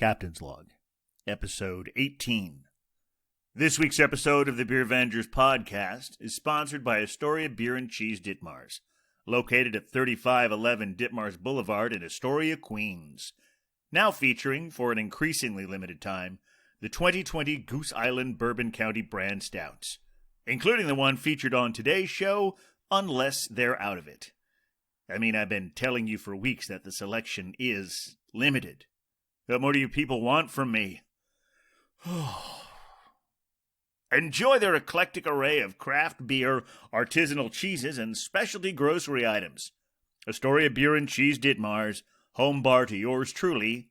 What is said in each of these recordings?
Captain's Log, Episode 18. This week's episode of the Beer Vengers podcast is sponsored by Astoria Beer and Cheese Ditmars, located at 3511 Ditmars Boulevard in Astoria, Queens. Now featuring, for an increasingly limited time, the 2020 Goose Island Bourbon County brand stouts, including the one featured on today's show, unless they're out of it. I mean, I've been telling you for weeks that the selection is limited. What more do you people want from me? Enjoy their eclectic array of craft beer, artisanal cheeses, and specialty grocery items. Astoria Beer and Cheese Ditmars, home bar to yours truly,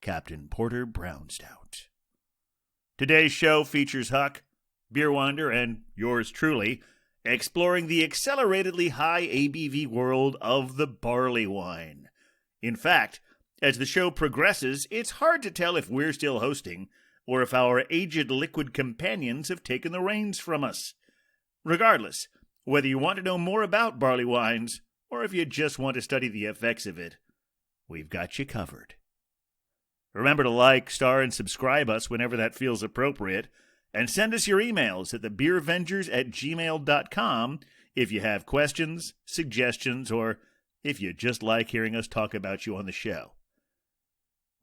Captain Porter Brown Stout. Today's show features Huck, Beer Wonder, and yours truly, exploring the acceleratedly high ABV world of the barley wine. In fact, as the show progresses, it's hard to tell if we're still hosting, or if our aged liquid companions have taken the reins from us. Regardless, whether you want to know more about barley wines, or if you just want to study the effects of it, we've got you covered. Remember to like, star, and subscribe us whenever that feels appropriate, and send us your emails at thebeervengers@gmail.com if you have questions, suggestions, or if you just like hearing us talk about you on the show.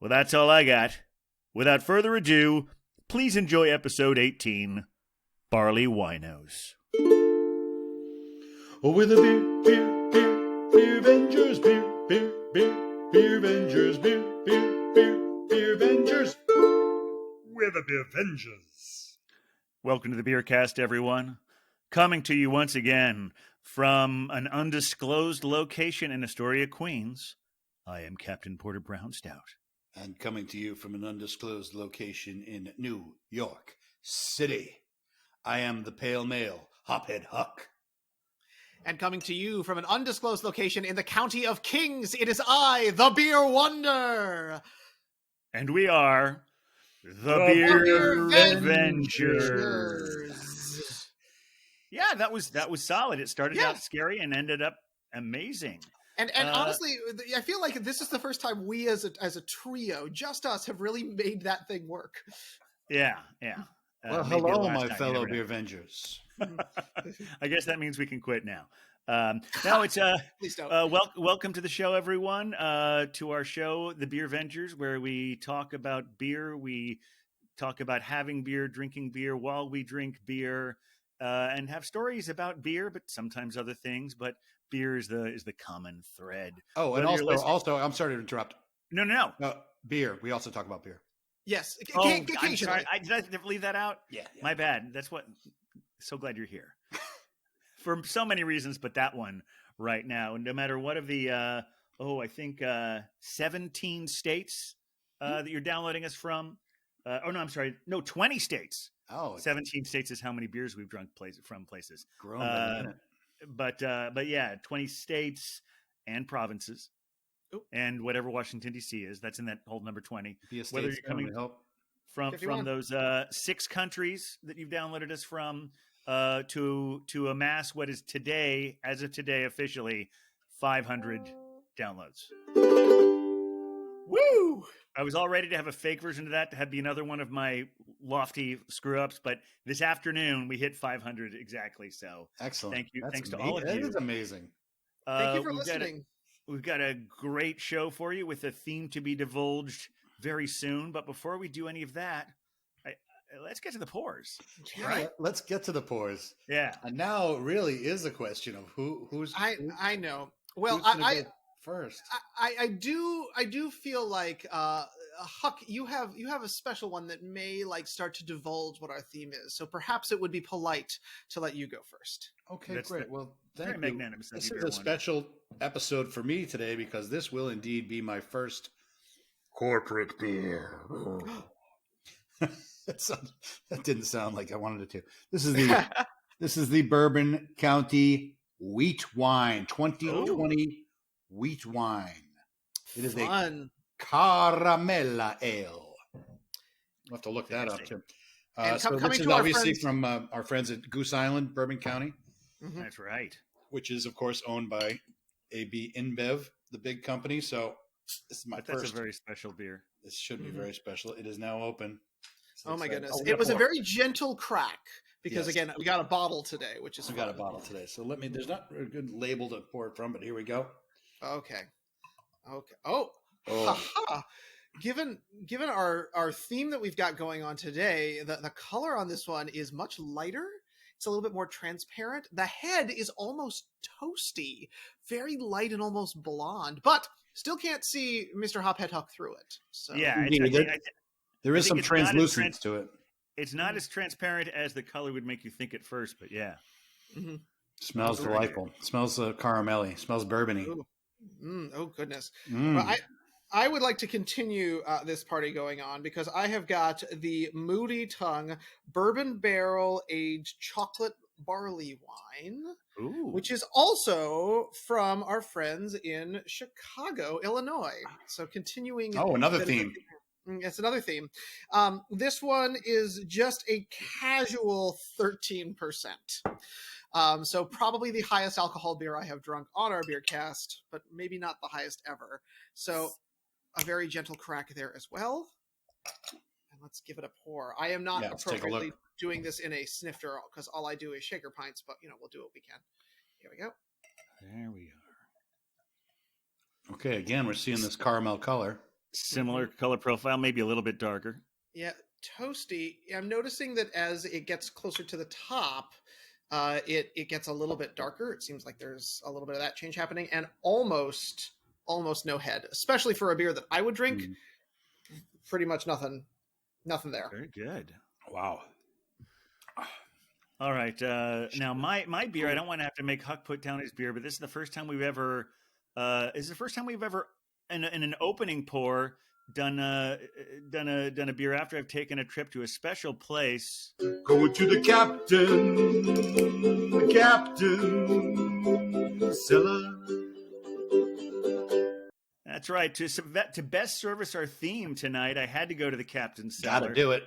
Well, that's all I got. Without further ado, please enjoy episode 18, Barley Winos. Oh, we're the Beer Vengers, Beer Vengers, Beer Vengers. We're the Beer Vengers. Welcome to the Beercast, everyone. Coming to you once again from an undisclosed location in Astoria, Queens, I am Captain Porter Brown Stout. And coming to you from an undisclosed location in New York City, I am the Pale Male, Hophead Huck. And coming to you from an undisclosed location in the County of Kings, it is I, the Beer Wonder. And we are the Beer Vengers. Yeah, that was solid. It started out scary and ended up amazing. And honestly, I feel like this is the first time we as a trio, just us, have really made that thing work. Yeah. Well, hello, my fellow Beer Vengers. I guess that means we can quit now. No, it's Please don't. Welcome to the show, everyone. To our show, The Beer Vengers, where we talk about beer. We talk about having beer, drinking beer while we drink beer, and have stories about beer, but sometimes other things. But beer is the common thread. Oh, and also, I'm sorry to interrupt. No. Beer. We also talk about beer. Yes. I'm sorry. Did I leave that out? Yeah. My bad. That's what. So glad you're here. For so many reasons, but that one right now. No matter what of the, I think 17 states that you're downloading us from. 20 states. Oh, 17 states is how many beers we've drunk from places. Grown but yeah, 20 states and provinces. Ooh. And whatever Washington, D.C. is, that's in that whole number 20. Whether you're coming from those 6 countries that you've downloaded us from, to amass what is today, as of today officially, 500 downloads. Woo! I was all ready to have a fake version of that to be another one of my lofty screw-ups, but this afternoon we hit 500 exactly. So excellent. Thank you. That's Thanks amazing. to all of you. That is amazing. Thank you for listening. We've got a great show for you with a theme to be divulged very soon. But before we do any of that, let's get to the pours. Right. Let's get to the pours. Yeah. And now it really is a question of who's. I know. Well, go first. I do feel like Huck, you have a special one that may start to divulge what our theme is. So perhaps it would be polite to let you go first. Okay, great. Well, thank you. Magnanimous. This is a special episode for me today because this will indeed be my first corporate beer. That didn't sound like I wanted it to. This is the Bourbon County Wheat Wine 2020 Wheat Wine. It is a Caramella Ale. We'll have to look that up too. So this is obviously from our friends at Goose Island, Bourbon County. Mm-hmm. That's right. Which is, of course, owned by AB InBev, the big company. So this is my first. That's a very special beer. This should be very special. It is now open. So my goodness. It was a very gentle crack because, again, we got a bottle today, which is We got a bottle today. So there's not a good label to pour it from, but here we go. Okay. Oh. Ha-ha. Given our theme that we've got going on today, the color on this one is much lighter. It's a little bit more transparent. The head is almost toasty, very light and almost blonde, but still can't see Mr. Hophead through it. So yeah, there is some translucence to it. It's not as transparent as the color would make you think at first, but yeah. Mm-hmm. Smells delightful. Smells caramelly. Smells bourbony. Oh goodness. Well, I would like to continue this party going on because I have got the Moody Tongue Bourbon Barrel Aged Chocolate Barley Wine, which is also from our friends in Chicago, Illinois. So continuing. Oh, another theme. It's another theme. This one is just a casual 13%. So probably the highest alcohol beer I have drunk on our beer cast, but maybe not the highest ever. So a very gentle crack there as well. And let's give it a pour. I am not appropriately doing this in a snifter because all I do is shaker pints, but we'll do what we can. Here we go. There we are. Okay, again, we're seeing this caramel color. Similar color profile, maybe a little bit darker. Yeah, toasty. I'm noticing that as it gets closer to the top, it gets a little bit darker. It seems like there's a little bit of that change happening, and almost no head, especially for a beer that I would drink. Pretty much nothing there. Very good. Wow. All right. Now my beer, I don't want to have to make Huck put down his beer, but this is the first time we've ever in an opening pour done a beer after I've taken a trip to a special place. Going to the captain, the cellar. That's right. To best service our theme tonight, I had to go to the Captain's Cellar. Gotta do it.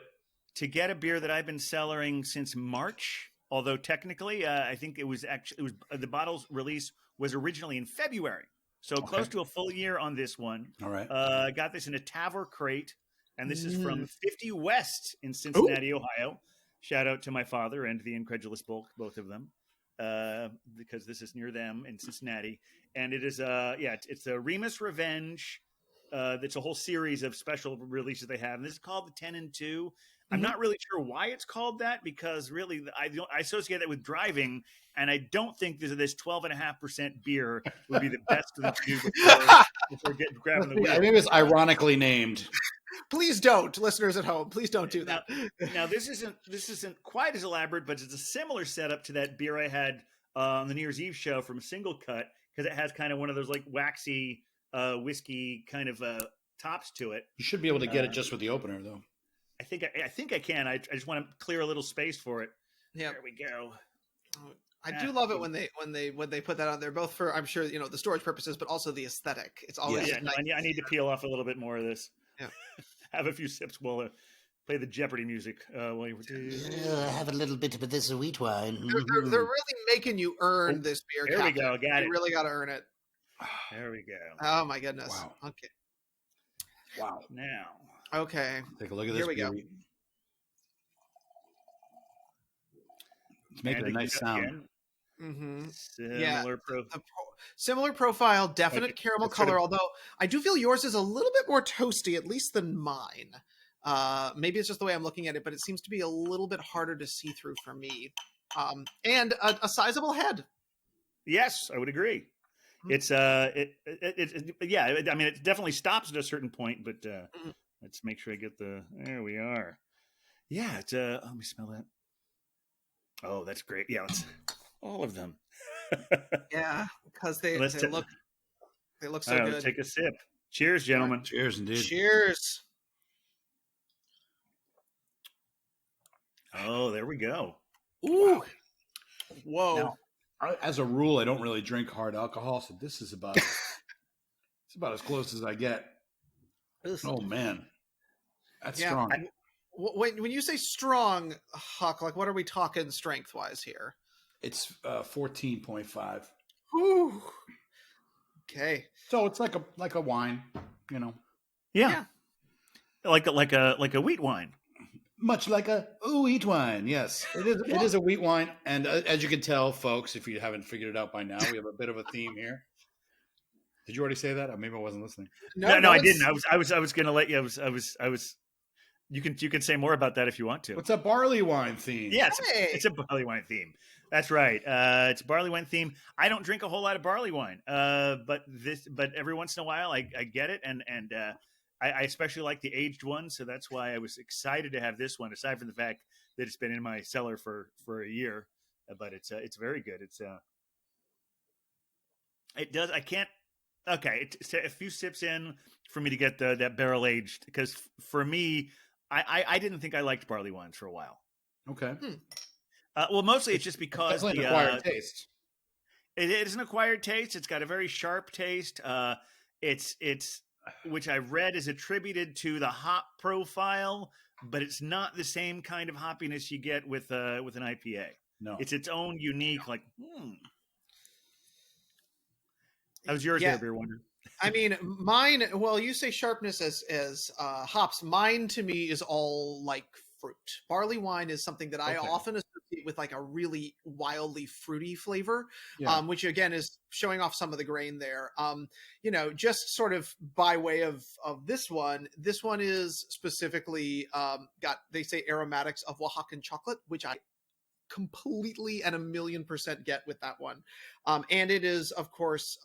To get a beer that I've been cellaring since March, although technically I think the bottle's release was originally in February. So close to a full year on this one. All right. I got this in a Tavor crate, and this is from 50 West in Cincinnati, Ohio. Shout out to my father and the Incredulous Bulk, both of them, because this is near them in Cincinnati. And it is, it's a Remus Revenge. It's a whole series of special releases they have. And this is called the 10 and 2. I'm not really sure why it's called that because really I associate that with driving, and I don't think this 12.5% beer would be the best of the two before grabbing the wheel. I think it's ironically named. Please don't, listeners at home. Please don't do that. Now this isn't quite as elaborate, but it's a similar setup to that beer I had on the New Year's Eve show from Single Cut because it has kind of one of those like waxy whiskey kind of tops to it. You should be able to get it just with the opener, though. I think I can. I just want to clear a little space for it. Yeah, there we go. I do love it when they put that on there, both for I'm sure the storage purposes, but also the aesthetic. It's always nice. I need to peel off a little bit more of this. Yeah, have a few sips while play the Jeopardy music while you have a little bit of this wheat wine. They're really making you earn this beer. There Captain. We go. Got it. You really got to earn it. There we go. Oh my goodness. Wow. Okay. Wow. Now. Okay. Take a look at this. Here we go. It's making a nice sound. Similar profile, definite caramel color. Although I do feel yours is a little bit more toasty, at least than mine. Maybe it's just the way I'm looking at it, but it seems to be a little bit harder to see through for me. And a sizable head. Yes, I would agree. It's I mean, it definitely stops at a certain point, but let's make sure I get there we are. Yeah, it's let me smell that. Oh, that's great. Yeah, it's all of them. Yeah, because they look so good. Let's take a sip. Cheers, gentlemen. Right. Cheers, indeed. Cheers. Oh, there we go. Ooh. Whoa. Now, as a rule, I don't really drink hard alcohol, so this is about it's about as close as I get. Oh man, that's strong. When you say strong, Huck, like what are we talking strength wise here? It's 14.5. Ooh. Okay. So it's like a wine, Yeah. like a wheat wine. Much like a wheat wine. Yes, it is. It is a wheat wine, and as you can tell, folks, if you haven't figured it out by now, we have a bit of a theme here. Did you already say that? Or maybe I wasn't listening. No, I didn't. I was going to let you. I was. You can say more about that if you want to. What's a barley wine theme? Yeah, it's a barley wine theme. That's right. It's a barley wine theme. I don't drink a whole lot of barley wine, but every once in a while I get it, and I especially like the aged one, so that's why I was excited to have this one. Aside from the fact that it's been in my cellar for a year, but it's very good. It does. I can't. Okay, it's a few sips in for me to get that barrel aged, because for me, I didn't think I liked barley wines for a while. Okay. Well, mostly it's just because an acquired taste. It is an acquired taste. It's got a very sharp taste. It's which I read is attributed to the hop profile, but it's not the same kind of hoppiness you get with an IPA. No, it's its own unique. How's yours, there, Beer Wonder? I mean, mine. Well, you say sharpness as hops. Mine to me is all like fruit. Barley wine is something that I often associate with like a really wildly fruity flavor, which again is showing off some of the grain there. Just sort of by way of this one. This one is specifically got, they say, aromatics of Oaxacan chocolate, which I completely and 1,000,000% get with that one. And it is, of course,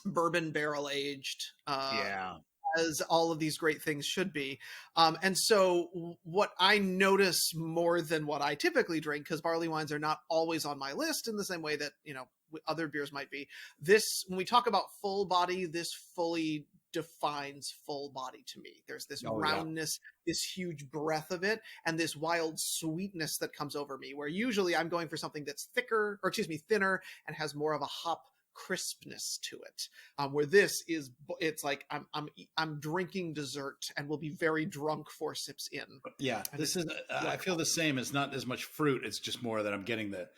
bourbon barrel aged. As all of these great things should be. And so what I notice more than what I typically drink, because barley wines are not always on my list in the same way that, other beers might be. This, when we talk about full body, this fully defines full body to me. There's this roundness, this huge breadth of it, and this wild sweetness that comes over me, where usually I'm going for something that's thinner, and has more of a hop crispness to it, where this is, it's like I'm drinking dessert and will be very drunk 4 sips in. This is I feel the same. It's not as much fruit, it's just more that I'm getting the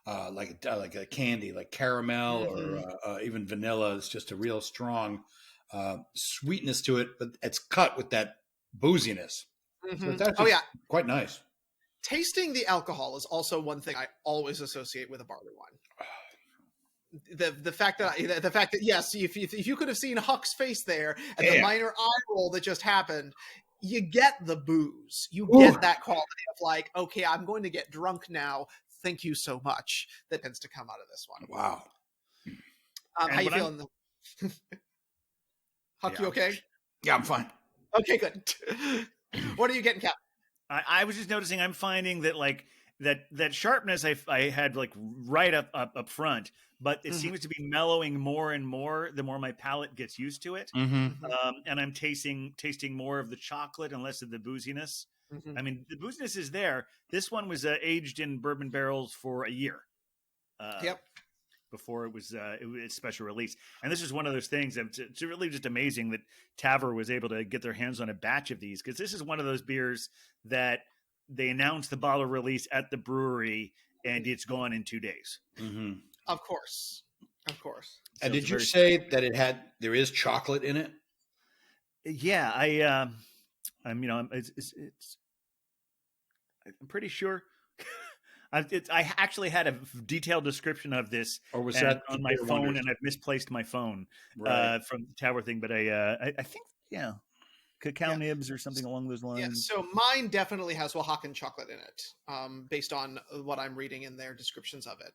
like a candy, like caramel, or even vanilla. It's just a real strong sweetness to it, but it's cut with that booziness. So it's actually quite nice. Tasting the alcohol is also one thing I always associate with a barley wine. The fact that yes, if you could have seen Huck's face there and the minor eye roll that just happened, you get the booze, you get that quality of like, okay, I'm going to get drunk now. Thank you so much. That tends to come out of this one. Wow. How you feeling? Huck, you okay? Yeah, I'm fine. Okay, good. What are you getting, Cap? I was just noticing. I'm finding that like that sharpness I had like right up front, but it seems to be mellowing more and more the more my palate gets used to it. And I'm tasting more of the chocolate and less of the booziness. I mean, the booziness is there. This one was aged in bourbon barrels for a year. Before it was special release. And this is one of those things that it's really just amazing that Tavor was able to get their hands on a batch of these, because this is one of those beers that they announced the bottle release at the brewery and it's gone in 2 days. Of course. And did you say that there is chocolate in it? Yeah, I'm pretty sure. I actually had a detailed description of this, or was that on my phone, and I've misplaced my phone from the Tower thing. But I think cacao nibs or something along those lines. Yeah, so mine definitely has Oaxacan chocolate in it, based on what I'm reading in their descriptions of it.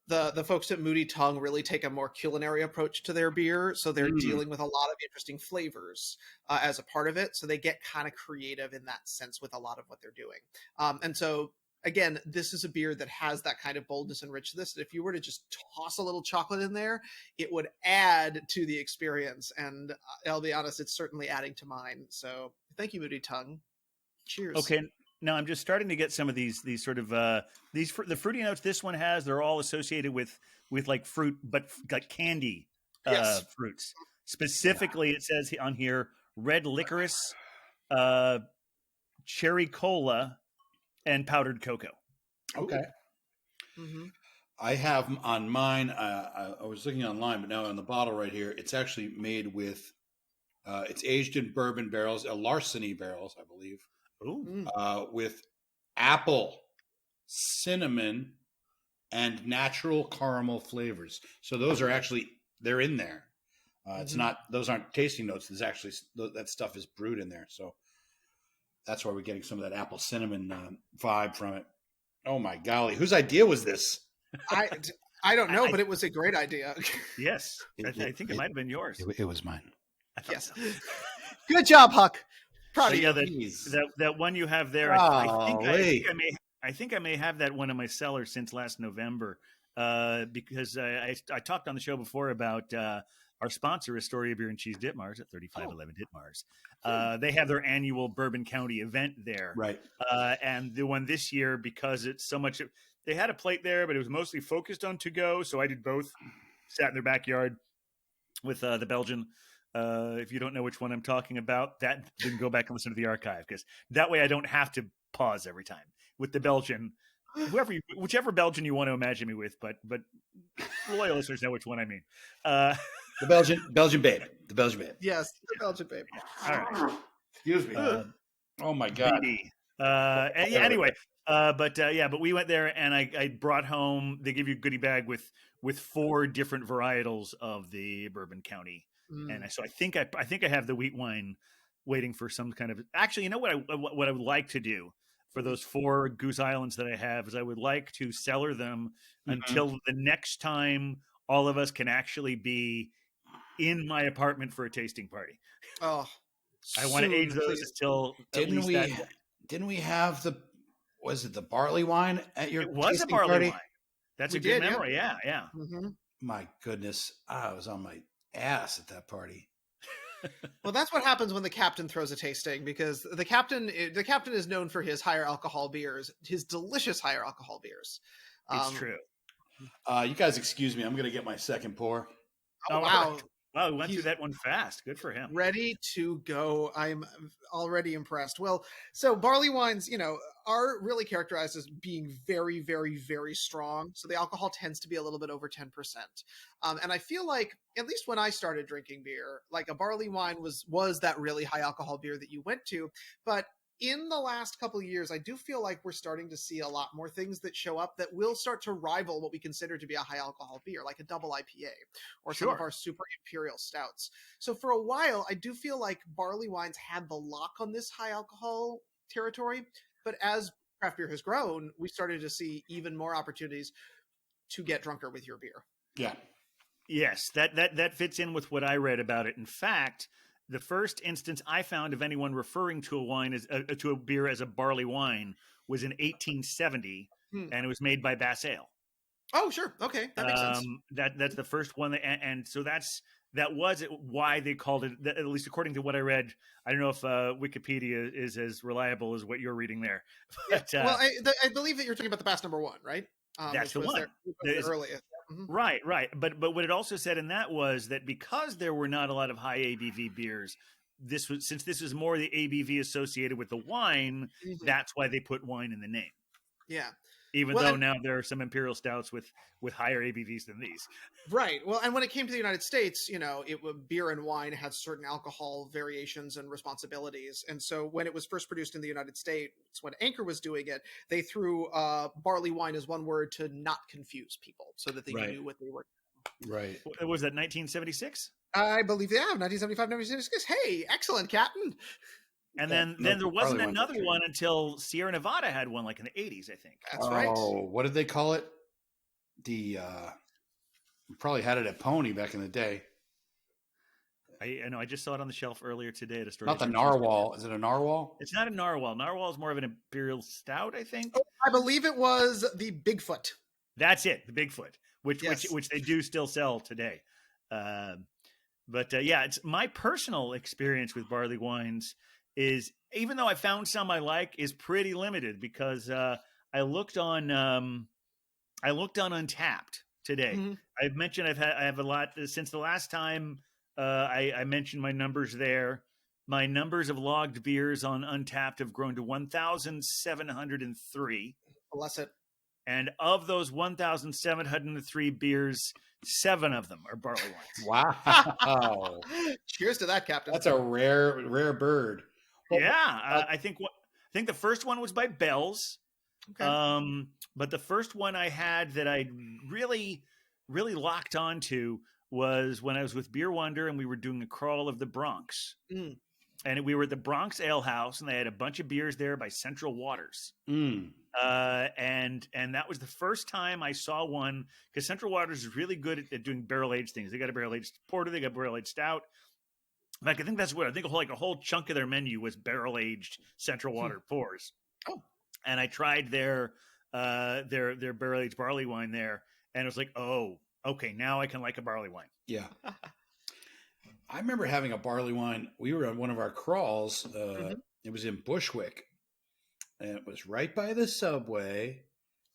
The folks at Moody Tongue really take a more culinary approach to their beer, so they're dealing with a lot of interesting flavors as a part of it. So they get kind of creative in that sense with a lot of what they're doing. And so, again, this is a beer that has that kind of boldness and richness. If you were to just toss a little chocolate in there, it would add to the experience. And I'll be honest, it's certainly adding to mine. So thank you, Moody Tongue. Cheers. Okay. Now I'm just starting to get some of these sort of the fruity notes this one has. They're all associated with like fruit, but like candy fruits. Specifically, it says on here red licorice, cherry cola, and powdered cocoa. Okay. I have on mine. I was looking online, but now on the bottle right here, it's actually made with It's aged in bourbon barrels, larceny barrels, I believe, Ooh. with apple, cinnamon, and natural caramel flavors. So those are actually, they're in there. It's not; those aren't tasting notes. There's actually that stuff is brewed in there. So that's why we're getting some of that apple cinnamon vibe from it. Oh my golly, whose idea was this? I don't know, but it was a great idea. Yes, I think it might have been yours. It was mine. Yes, good job, Huck. Proud So of yeah, you. that one you have there. I think I may have that one in my cellar since last November, because I talked on the show before about our sponsor, Astoria Beer and Cheese Ditmars at 3511 Ditmars. They have their annual Bourbon County event there, Right? And the one this year, because it's so much, they had a plate there, but it was mostly focused on to go. So I did both. Sat in their backyard with the Belgian. If you don't know which one I'm talking about, then go back and listen to the archive, because that way I don't have to pause every time. With the Belgian, whichever Belgian you want to imagine me with, but loyal listeners know which one I mean. The Belgian babe. The Belgian babe. Yes, the Belgian babe. All right. Excuse me. Oh my God. Anyway, but we went there and I brought home. They give you a goodie bag with 4 different varietals of the Bourbon County, and so I think I have the wheat wine waiting for some kind of. Actually, you know what I would like to do for those 4 Goose Islands that I have is I would like to cellar them until the next time all of us can actually be in my apartment for a tasting party. Oh, I want to age those until Didn't we have was it the barley wine at your? It was a barley party? wine. That's We a good did, memory. Yeah. Mm-hmm. My goodness, I was on my ass at that party. Well, that's what happens when the captain throws a tasting, because the captain is known for his higher alcohol beers, his delicious higher alcohol beers. It's true. You guys, excuse me. I'm going to get my second pour. Oh, wow. Wow, we went through that one fast. Good for him. Ready to go. I'm already impressed. Well, so barley wines, are really characterized as being very, very, very strong. So the alcohol tends to be a little bit over 10%. And I feel like, at least when I started drinking beer, like a barley wine was that really high alcohol beer that you went to. But in the last couple of years, I do feel like we're starting to see a lot more things that show up that will start to rival what we consider to be a high alcohol beer, like a double IPA or some of our super imperial stouts. So for a while, I do feel like barley wines had the lock on this high alcohol territory. But as craft beer has grown, we started to see even more opportunities to get drunker with your beer. Yeah. Yes, that fits in with what I read about it. In fact, the first instance I found of anyone referring to a wine to a beer as a barley wine was in 1870, and it was made by Bass Ale. Oh, sure. Okay, that makes sense. That's the first one, and so that was why they called it. At least according to what I read, I don't know if Wikipedia is as reliable as what you're reading there. But, well, I believe that you're talking about the Bass number 1, right? That's the one. The earliest. Mm-hmm. Right. But what it also said in that was that because there were not a lot of high ABV beers, since this is more the ABV associated with the wine, that's why they put wine in the name. Yeah. Even though now there are some imperial stouts with higher ABVs than these. Right. Well, and when it came to the United States, beer and wine had certain alcohol variations and responsibilities. And so when it was first produced in the United States, when Anchor was doing it, they threw barley wine as one word to not confuse people so that they knew what they were. Right. What was that, 1976? I believe, 1975, 1976. Hey, excellent, Captain. And then there wasn't another one until Sierra Nevada had one, like in the 80s, I think. That's right. Oh, what did they call it? We probably had it at Pony back in the day. I know. I just saw it on the shelf earlier today at a store. Not the Narwhal. Is it a Narwhal? It's not a Narwhal. Narwhal is more of an imperial stout, I think. Oh, I believe it was the Bigfoot. That's it, the Bigfoot, which they do still sell today. But it's my personal experience with barley wines is, even though I found some I like, is pretty limited because I looked on Untapped today. Mm-hmm. I've mentioned I have a lot since the last time I mentioned my numbers there. My numbers of logged beers on Untapped have grown to 1,703. Bless it. And of those 1,703 beers, 7 of them are barley wines. Wow. Cheers to that, Captain. That's a rare bird. Well, Yeah, I think the first one was by Bell's. Okay. But the first one I had that I really, really locked onto was when I was with Beer Wonder and we were doing a crawl of the Bronx. Mm. And we were at the Bronx Ale House, and they had a bunch of beers there by Central Waters. Mm. And that was the first time I saw one, because Central Waters is really good at doing barrel aged things. They got a barrel aged porter, they got barrel aged stout. In fact, I think that's what a whole chunk of their menu was barrel aged Central Water pours. Oh, and I tried their barrel aged barley wine there, and it was like, oh, okay, now I can like a barley wine. Yeah. I remember having a barley wine. We were on one of our crawls. It was in Bushwick, and it was right by the subway.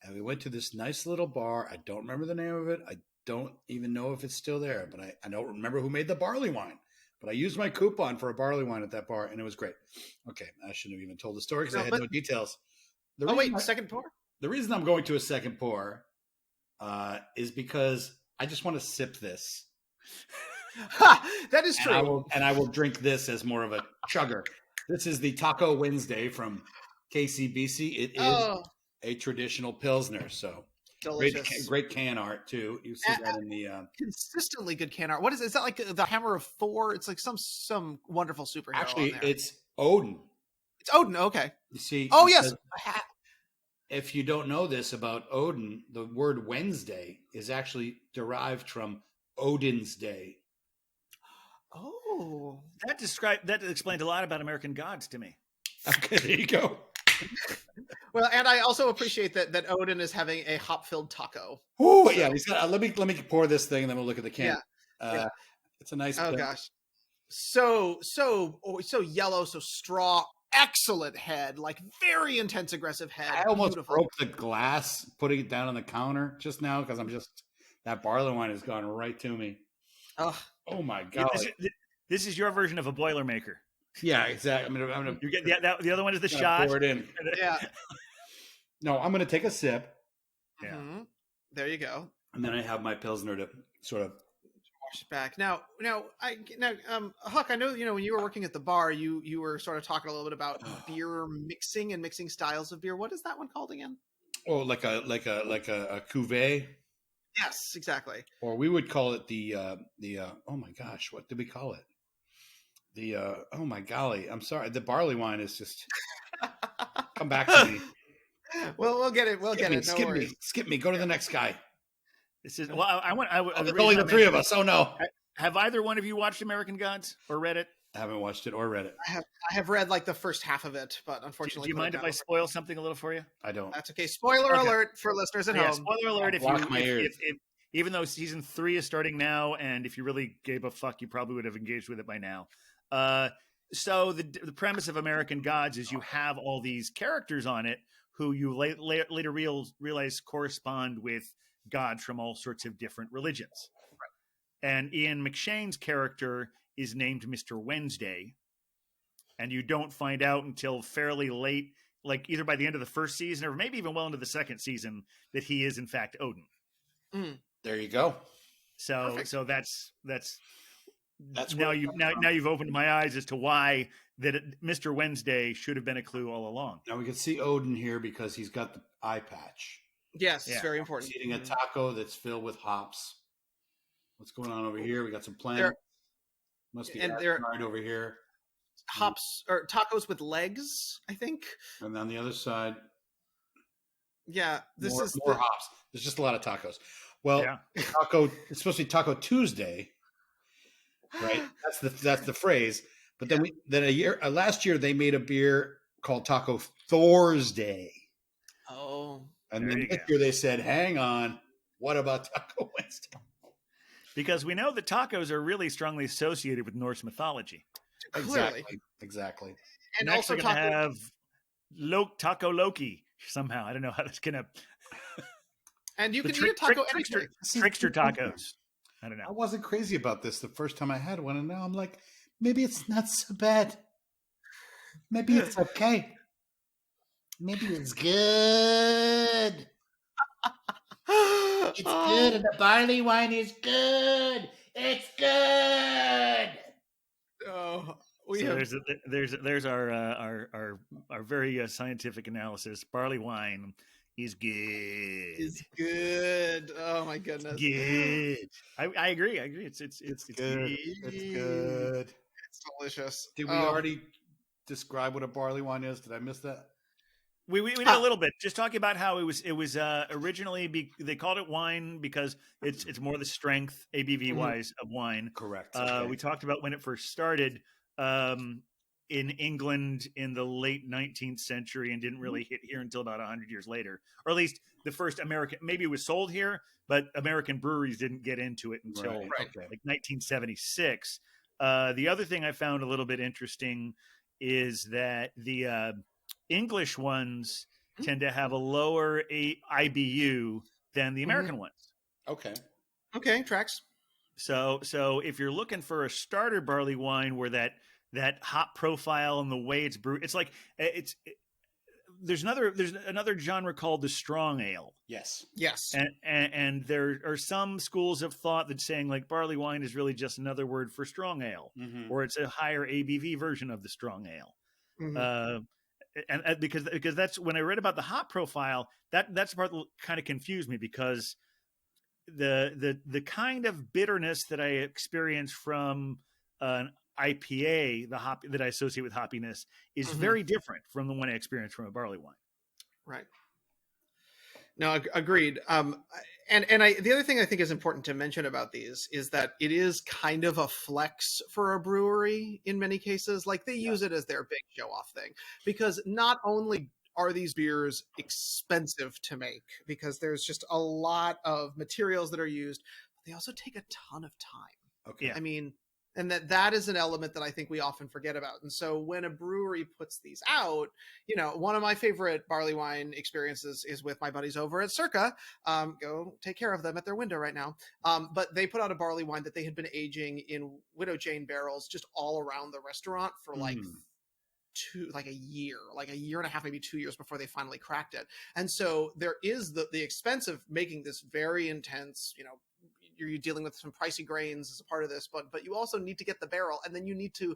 And we went to this nice little bar. I don't remember the name of it. I don't even know if it's still there, but I don't remember who made the barley wine. But I used my coupon for a barley wine at that bar, and it was great. Okay, I shouldn't have even told the story because I had no details. Second pour? The reason I'm going to a second pour is because I just want to sip this. That is true. And I will drink this as more of a chugger. This is the Taco Wednesday from KCBC. It is a traditional Pilsner. So delicious. Great can art too. You see that in the consistently good can art. What is that like the Hammer of Thor? It's like some wonderful superhero. Actually, it's Odin. It's Odin. Okay. You see. Oh yes. If you don't know this about Odin, the word Wednesday is actually derived from Odin's Day. Oh, that explained a lot about American gods to me. Okay, there you go. Well, and I also appreciate that Odin is having a hop-filled taco. Oh, yeah. He's got, let me pour this thing, and then we'll look at the can. Yeah. It's a nice. Oh gosh, so yellow, so straw. Excellent head, like very intense, aggressive head. I almost Beautiful. broke the glass putting it down on the counter just now because that barley wine has gone right to me. Oh my god! This is your version of a Boilermaker. Yeah, exactly. I'm gonna you get the other one is the shot. Pour it in. Yeah. No, I'm gonna take a sip. Yeah. Mm-hmm. There you go. And then I have my Pilsner to sort of wash it back. Now, Huck, I know when you were working at the bar, you were sort of talking a little bit about beer mixing and mixing styles of beer. What is that one called again? Oh, like a cuvee. Yes, exactly. Or we would call it the oh my gosh, what did we call it? The oh my golly, I'm sorry. The barley wine is just come back to me. Well, we'll get it. We'll get it. No worries. Skip me. Go to the next guy. This is well. There's only the three of us. Oh no. Have either one of you watched American Gods or read it? I haven't watched it or read it. I have read like the first half of it, but unfortunately, do you mind if I spoil something a little for you? I don't. That's okay. Spoiler alert for listeners at home. Spoiler alert! If even though season 3 is starting now, and if you really gave a fuck, you probably would have engaged with it by now. So the premise of American Gods is you have all these characters on it who you later realize correspond with gods from all sorts of different religions. Right. And Ian McShane's character is named Mr. Wednesday, and you don't find out until fairly late, like either by the end of the first season or maybe even well into the second season, that he is in fact Odin. Mm. There you go. So Perfect. so that's now you've opened my eyes as to why that Mr. Wednesday should have been a clue all along. Now we can see Odin here because he's got the eye patch. Yes, it's very important. He's eating a taco that's filled with hops. What's going on over here? We got some plants. Must be right over here. Hops or tacos with legs, I think. And on the other side, yeah, this is more hops. There's just a lot of tacos. Well, taco. It's supposed to be Taco Tuesday, right? That's the phrase. But then last year they made a beer called Taco Thursday. Oh. And then this year they said, "Hang on, what about Taco Wednesday?" Because we know that tacos are really strongly associated with Norse mythology. Exactly. And also going to have Taco Loki somehow. I don't know how that's going to. And you can eat a taco trickster tacos. I don't know. I wasn't crazy about this the first time I had one, and now I'm like, maybe it's not so bad. Maybe it's okay. Maybe it's good. It's good, and the barley wine is good. It's good. Oh, there's our very scientific analysis. Barley wine is good. is good. Oh my goodness. Good. I agree. It's good. It's It's good. It's delicious. Did we already describe what a barley wine is? Did I miss that? We did a little bit, just talking about how it was originally they called it wine because it's more the strength ABV wise of wine. Correct. Okay. We talked about when it first started in England in the late 19th century and didn't really hit here until about 100 years later, or at least the first American. Maybe it was sold here, but American breweries didn't get into it until like 1976. The other thing I found a little bit interesting is that the English ones tend to have a lower IBU than the American ones. Okay, tracks. So if you're looking for a starter barley wine where that hop profile and the way it's brewed, it's like there's another genre called the strong ale. Yes. And there are some schools of thought that saying like barley wine is really just another word for strong ale, or it's a higher ABV version of the strong ale. And because that's when I read about the hop profile, that's the part that kind of confused me, because the kind of bitterness that I experience from an IPA, the hop that I associate with hoppiness, is very different from the one I experience from a barley wine. Right. No, agreed. The other thing I think is important to mention about these is that it is kind of a flex for a brewery in many cases. Like they use it as their big show off thing, because not only are these beers expensive to make because there's just a lot of materials that are used, but they also take a ton of time. Okay. I mean, and that is an element that I think we often forget about. And so when a brewery puts these out, one of my favorite barley wine experiences is with my buddies over at Circa. Go take care of them at their window right now. But they put out a barley wine that they had been aging in Widow Jane barrels just all around the restaurant for like a year and a half, maybe 2 years before they finally cracked it. And so there is the expense of making this very intense, you're dealing with some pricey grains as a part of this, but you also need to get the barrel, and then you need to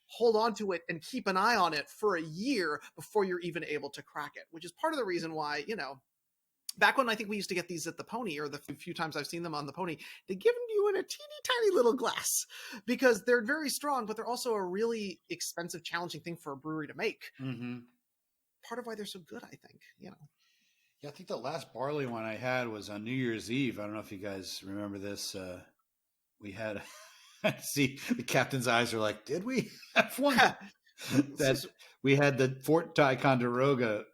hold on to it and keep an eye on it for a year before you're even able to crack it, which is part of the reason why, back when I think we used to get these at the Pony, or the few times I've seen them on the Pony, they give them to you in a teeny tiny little glass because they're very strong, but they're also a really expensive, challenging thing for a brewery to make. Part of why they're so good, I think, Yeah, I think the last barley one I had was on New Year's Eve. I don't know if you guys remember this. We had, see, the captain's eyes are like, did we have one? We had the Fort Ticonderoga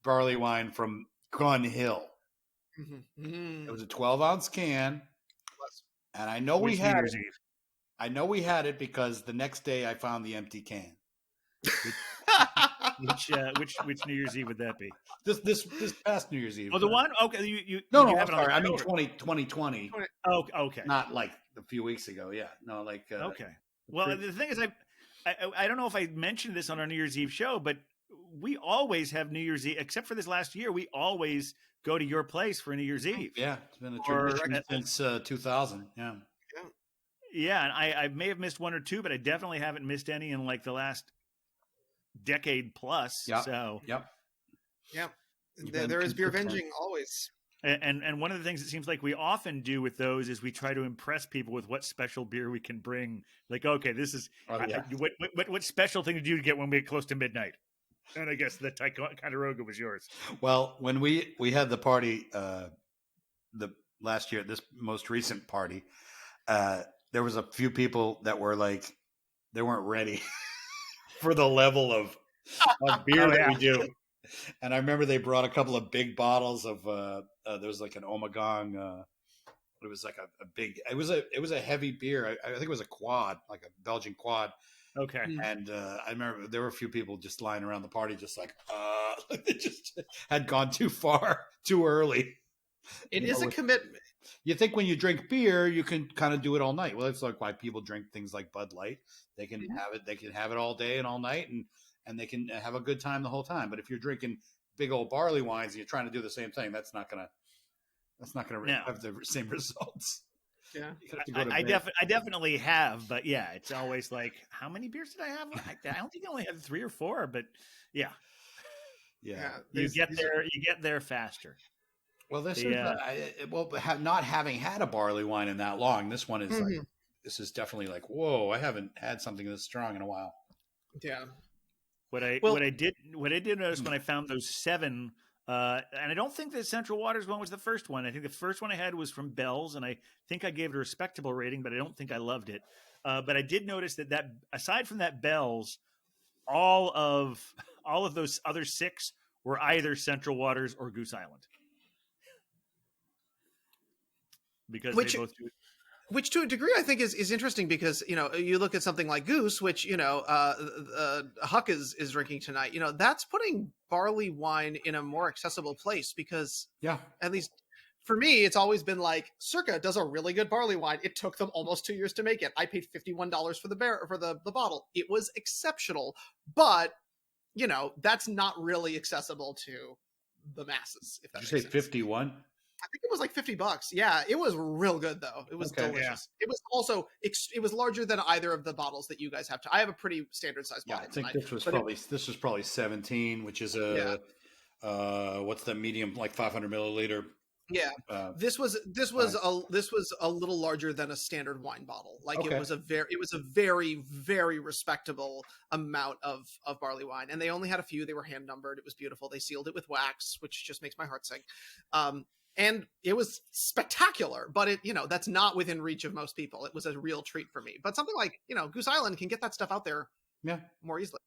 barley wine from Gun Hill. It was a 12-ounce can, and I know we had it. I know we had it because the next day I found the empty can. Which New Year's Eve would that be? This past New Year's Eve. Oh, the one? Okay, you no, you I'm sorry. I mean 2020. Oh, okay. Not like a few weeks ago. Yeah, no, like. Okay. Well, the thing is, I don't know if I mentioned this on our New Year's Eve show, but we always have New Year's Eve, except for this last year. We always go to your place for New Year's Eve. Yeah, it's been a tradition since 2000. Yeah. Yeah, and I may have missed one or two, but I definitely haven't missed any in like the last decade plus. Yep. So. Yep. There is beer venging always. And one of the things it seems like we often do with those is we try to impress people with what special beer we can bring. Like, okay, this is what special thing did you get when we get close to midnight? And I guess the Ticonderoga was yours. Well, when we had the party the last year, this most recent party, there was a few people that were like, they weren't ready for the level of beer that we do. And I remember they brought a couple of big bottles of there was like an Ommegang. It was like a big. It was a heavy beer. I think it was a quad, like a Belgian quad. Okay. And I remember there were a few people just lying around the party, just like they just had gone too far, too early. It is a commitment. You think when you drink beer, you can kind of do it all night. Well, it's like why people drink things like Bud Light. They can have it. They can have it all day and all night, and they can have a good time the whole time. But if you're drinking big old barley wines and you're trying to do the same thing, that's not That's not going to No. have the same results. Yeah. You have to go to I bed. definitely have, but yeah, it's always like, how many beers did I have? I don't think I only had 3 or 4, but yeah, Yeah. you get there faster. Well, this The, is not having had a barley wine in that long. This one is like, this is definitely like, whoa! I haven't had something this strong in a while. Yeah. What I did notice when I found those 7, and I don't think the Central Waters one was the first one. I think the first one I had was from Bell's, and I think I gave it a respectable rating, but I don't think I loved it. But I did notice that aside from that Bell's, all of those other 6 were either Central Waters or Goose Island, because they both do it. Which to a degree I think is interesting, because you look at something like Goose, which Huck is drinking tonight. That's putting barley wine in a more accessible place, because at least for me, it's always been like, Circa does a really good barley wine. It took them almost 2 years to make it. I paid $51 for the bottle. It was exceptional, but that's not really accessible to the masses. If that Did you say 51? I think it was like $50. Yeah, it was real good though. It was delicious. Yeah. It was also it was larger than either of the bottles that you guys have. I have a pretty standard size bottle. I think this was probably 17, which is what's the medium, like 500 milliliter. Yeah, this was a little larger than a standard wine bottle. Like it was a very very respectable amount of barley wine, and they only had a few. They were hand numbered. It was beautiful. They sealed it with wax, which just makes my heart sing. And it was spectacular, but that's not within reach of most people. It was a real treat for me. But something like Goose Island can get that stuff out there more easily.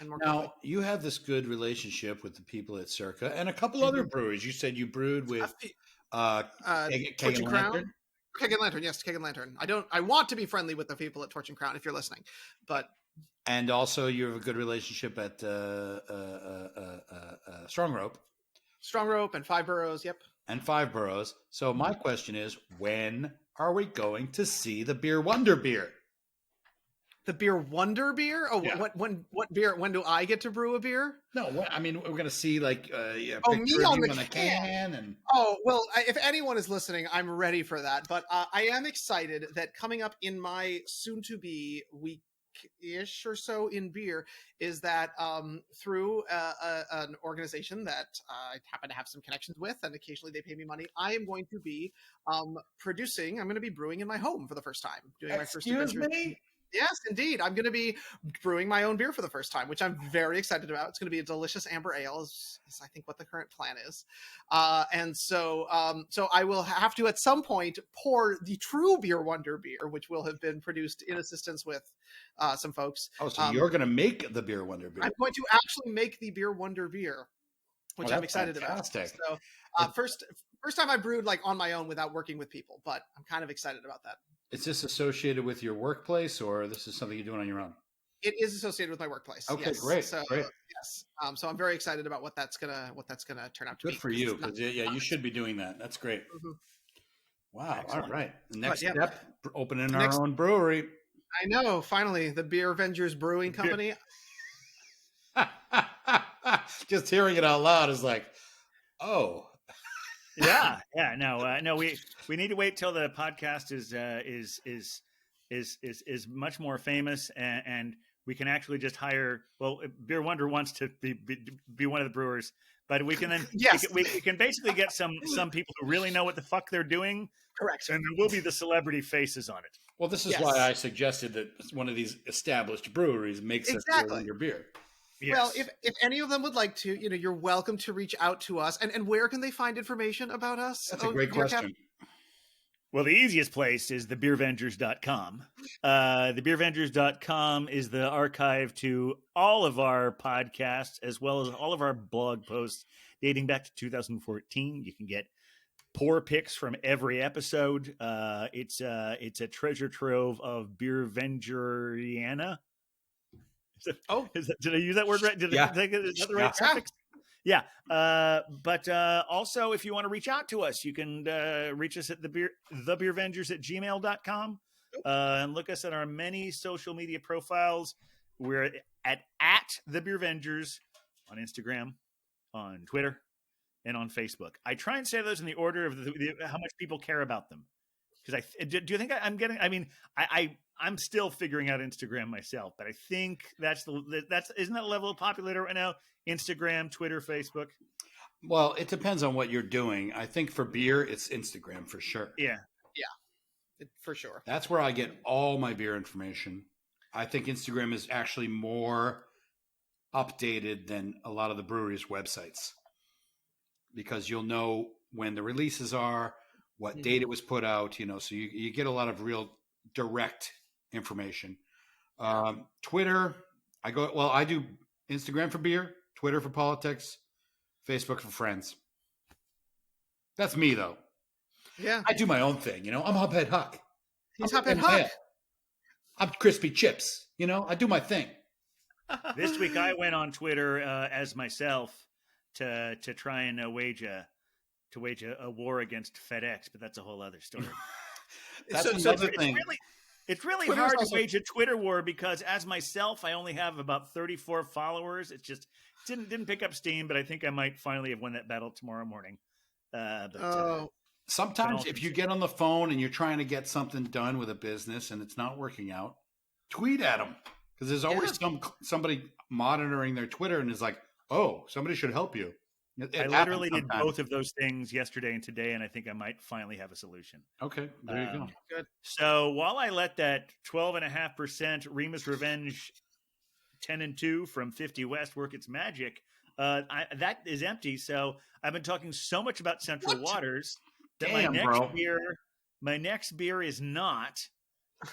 And more quickly. Now, you have this good relationship with the people at Circa and a couple other breweries. You said you brewed with Keg and Lantern? Keg and Lantern, yes, Keg and Lantern. I want to be friendly with the people at Torch and Crown if you're listening. And also you have a good relationship at Strong Rope. Strong Rope and Five Boroughs, yep. And Five Boroughs. So my question is, when are we going to see the Beer Wonder beer? The Beer Wonder beer? Oh, yeah. What beer? When do I get to brew a beer? No, I mean, we're going to see like me on the can. And oh, well, if anyone is listening, I'm ready for that. But I am excited that coming up in my soon-to-be week-ish or so in beer is that through an organization that I happen to have some connections with, and occasionally they pay me money, I am going to be I'm going to be brewing in my home for the first time. Doing my first adventure. Excuse me? Yes, indeed. I'm going to be brewing my own beer for the first time, which I'm very excited about. It's going to be a delicious amber ale, is I think what the current plan is. And so I will have to at some point pour the true Beer Wonder beer, which will have been produced in assistance with some folks. Oh, so you're going to make the Beer Wonder beer? I'm going to actually make the Beer Wonder beer, which I'm excited about. So first time I brewed like on my own without working with people, but I'm kind of excited about that. Is this associated with your workplace, or this is something you're doing on your own? It is associated with my workplace. Okay, yes. Great. So, great. Yes. So I'm very excited about what that's gonna turn out to be. Good for you, because you should be doing that. That's great. Mm-hmm. Wow. Excellent. All right. The next step, opening our own brewery. I know. Finally, the Beer Avengers Brewing Company. Just hearing it out loud is like, oh. Yeah. No. We need to wait till the podcast is much more famous, and we can actually just hire. Well, Beer Wonder wants to be one of the brewers, but we can then we can basically get some people who really know what the fuck they're doing. Correct. And we'll be the celebrity faces on it. Well, this is why I suggested that one of these established breweries makes a Beer Wonder beer. Yes. Well, if any of them would like to, you're welcome to reach out to us. And where can they find information about us? That's a great question. Well, the easiest place is thebeervengers.com. Thebeervengers.com is the archive to all of our podcasts, as well as all of our blog posts dating back to 2014. You can get pour picks from every episode. It's a treasure trove of Beervengeriana. Did I use that word right? Is that the right suffix? Yeah. But also, if you want to reach out to us, you can reach us at thebeervengers@gmail.com and look us at our many social media profiles. We're at the Beervengers on Instagram, on Twitter, and on Facebook. I try and say those in the order of how much people care about them. Because do you think I'm getting? I mean, I'm still figuring out Instagram myself, but I think isn't that level of popular right now? Instagram, Twitter, Facebook. Well, it depends on what you're doing. I think for beer, it's Instagram for sure. Yeah, for sure. That's where I get all my beer information. I think Instagram is actually more updated than a lot of the breweries' websites because you'll know when the releases are, what date it was put out, so you get a lot of real direct information. Twitter, I do Instagram for beer, Twitter for politics, Facebook for friends. That's me, though. Yeah. I do my own thing, I'm Hubhead Huck. He's Hubhead Huck. I'm Crispy Chips, I do my thing. This week I went on Twitter as myself to try and wage a war against FedEx, but that's a whole other story. That's another thing. It's really Twitter's hard also... to wage a Twitter war because as myself, I only have about 34 followers. It just didn't pick up steam, but I think I might finally have won that battle tomorrow morning. Sometimes if you get on the phone and you're trying to get something done with a business and it's not working out, tweet at them because there's always somebody monitoring their Twitter and is like, oh, somebody should help you. I literally did both of those things yesterday and today, and I think I might finally have a solution. Okay, there you go. Good. So while I let that 12.5% Remus Revenge 10-2 from 50 West work its magic, that is empty. So I've been talking so much about Central Waters that my next beer is not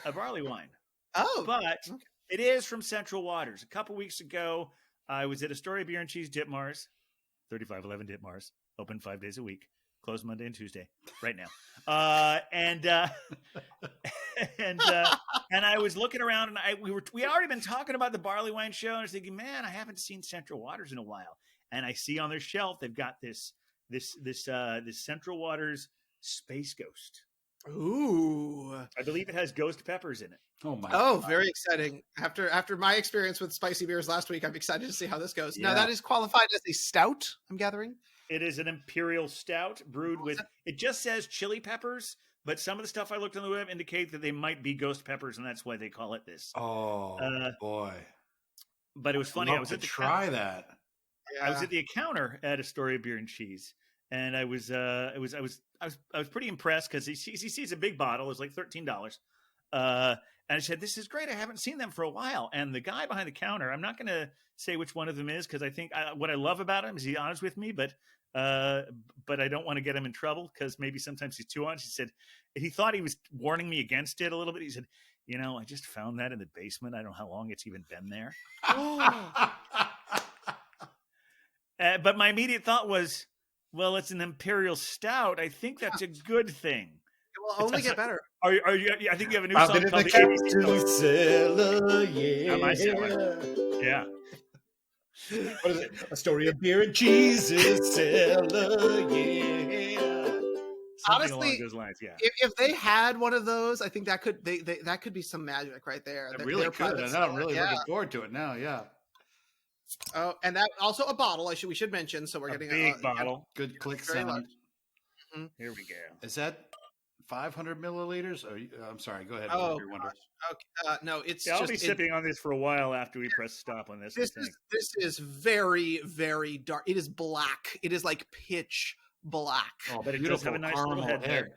a barley wine. Oh, but it is from Central Waters. A couple weeks ago, I was at Astoria Beer and Cheese Ditmars. 3511 Ditmars, open 5 days a week, closed Monday and Tuesday, right now. And I was looking around, and we had already been talking about the barley wine show, and I was thinking, man, I haven't seen Central Waters in a while. And I see on their shelf they've got this Central Waters Space Ghost. Ooh, I believe it has ghost peppers in it. Oh my! Oh, very exciting! After my experience with spicy beers last week, I'm excited to see how this goes. Yeah. Now that is qualified as a stout. I'm gathering it is an imperial stout brewed with. It just says chili peppers, but some of the stuff I looked on the web indicate that they might be ghost peppers, and that's why they call it this. Oh boy! But it was funny. I was at the try that. Yeah. I was at the counter at Astoria Beer and Cheese, and I was pretty impressed because he sees a big bottle. It's like $13. And I said, "This is great. I haven't seen them for a while." And the guy behind the counter, I'm not going to say which one of them is because I think what I love about him is he's honest with me, but I don't want to get him in trouble because maybe sometimes he's too honest. He said he thought he was warning me against it a little bit. He said, I just found that in the basement. I don't know how long it's even been there. But my immediate thought was, well, it's an imperial stout. I think that's a good thing. It will only get better. Are you? I think you have a new song called the ABC Cellar, yeah. Am I saying? Yeah. What is it? A story of beer and cheeses, cellar, yeah. Something Honestly, along those lines, yeah. If they had one of those, I think that could that could be some magic right there. It really could. And I'm really looking forward to it now. Yeah. Oh, and that also a bottle. We should mention. So we're getting a big bottle. Good click sound. Mm-hmm. Here we go. Is that 500 milliliters? I'm sorry. Go ahead. Oh, okay. No, it's. I'll be sipping on this for a while after we press stop on this. This is very, very dark. It is black. It is like pitch black. Oh, but it does have a nice little head there.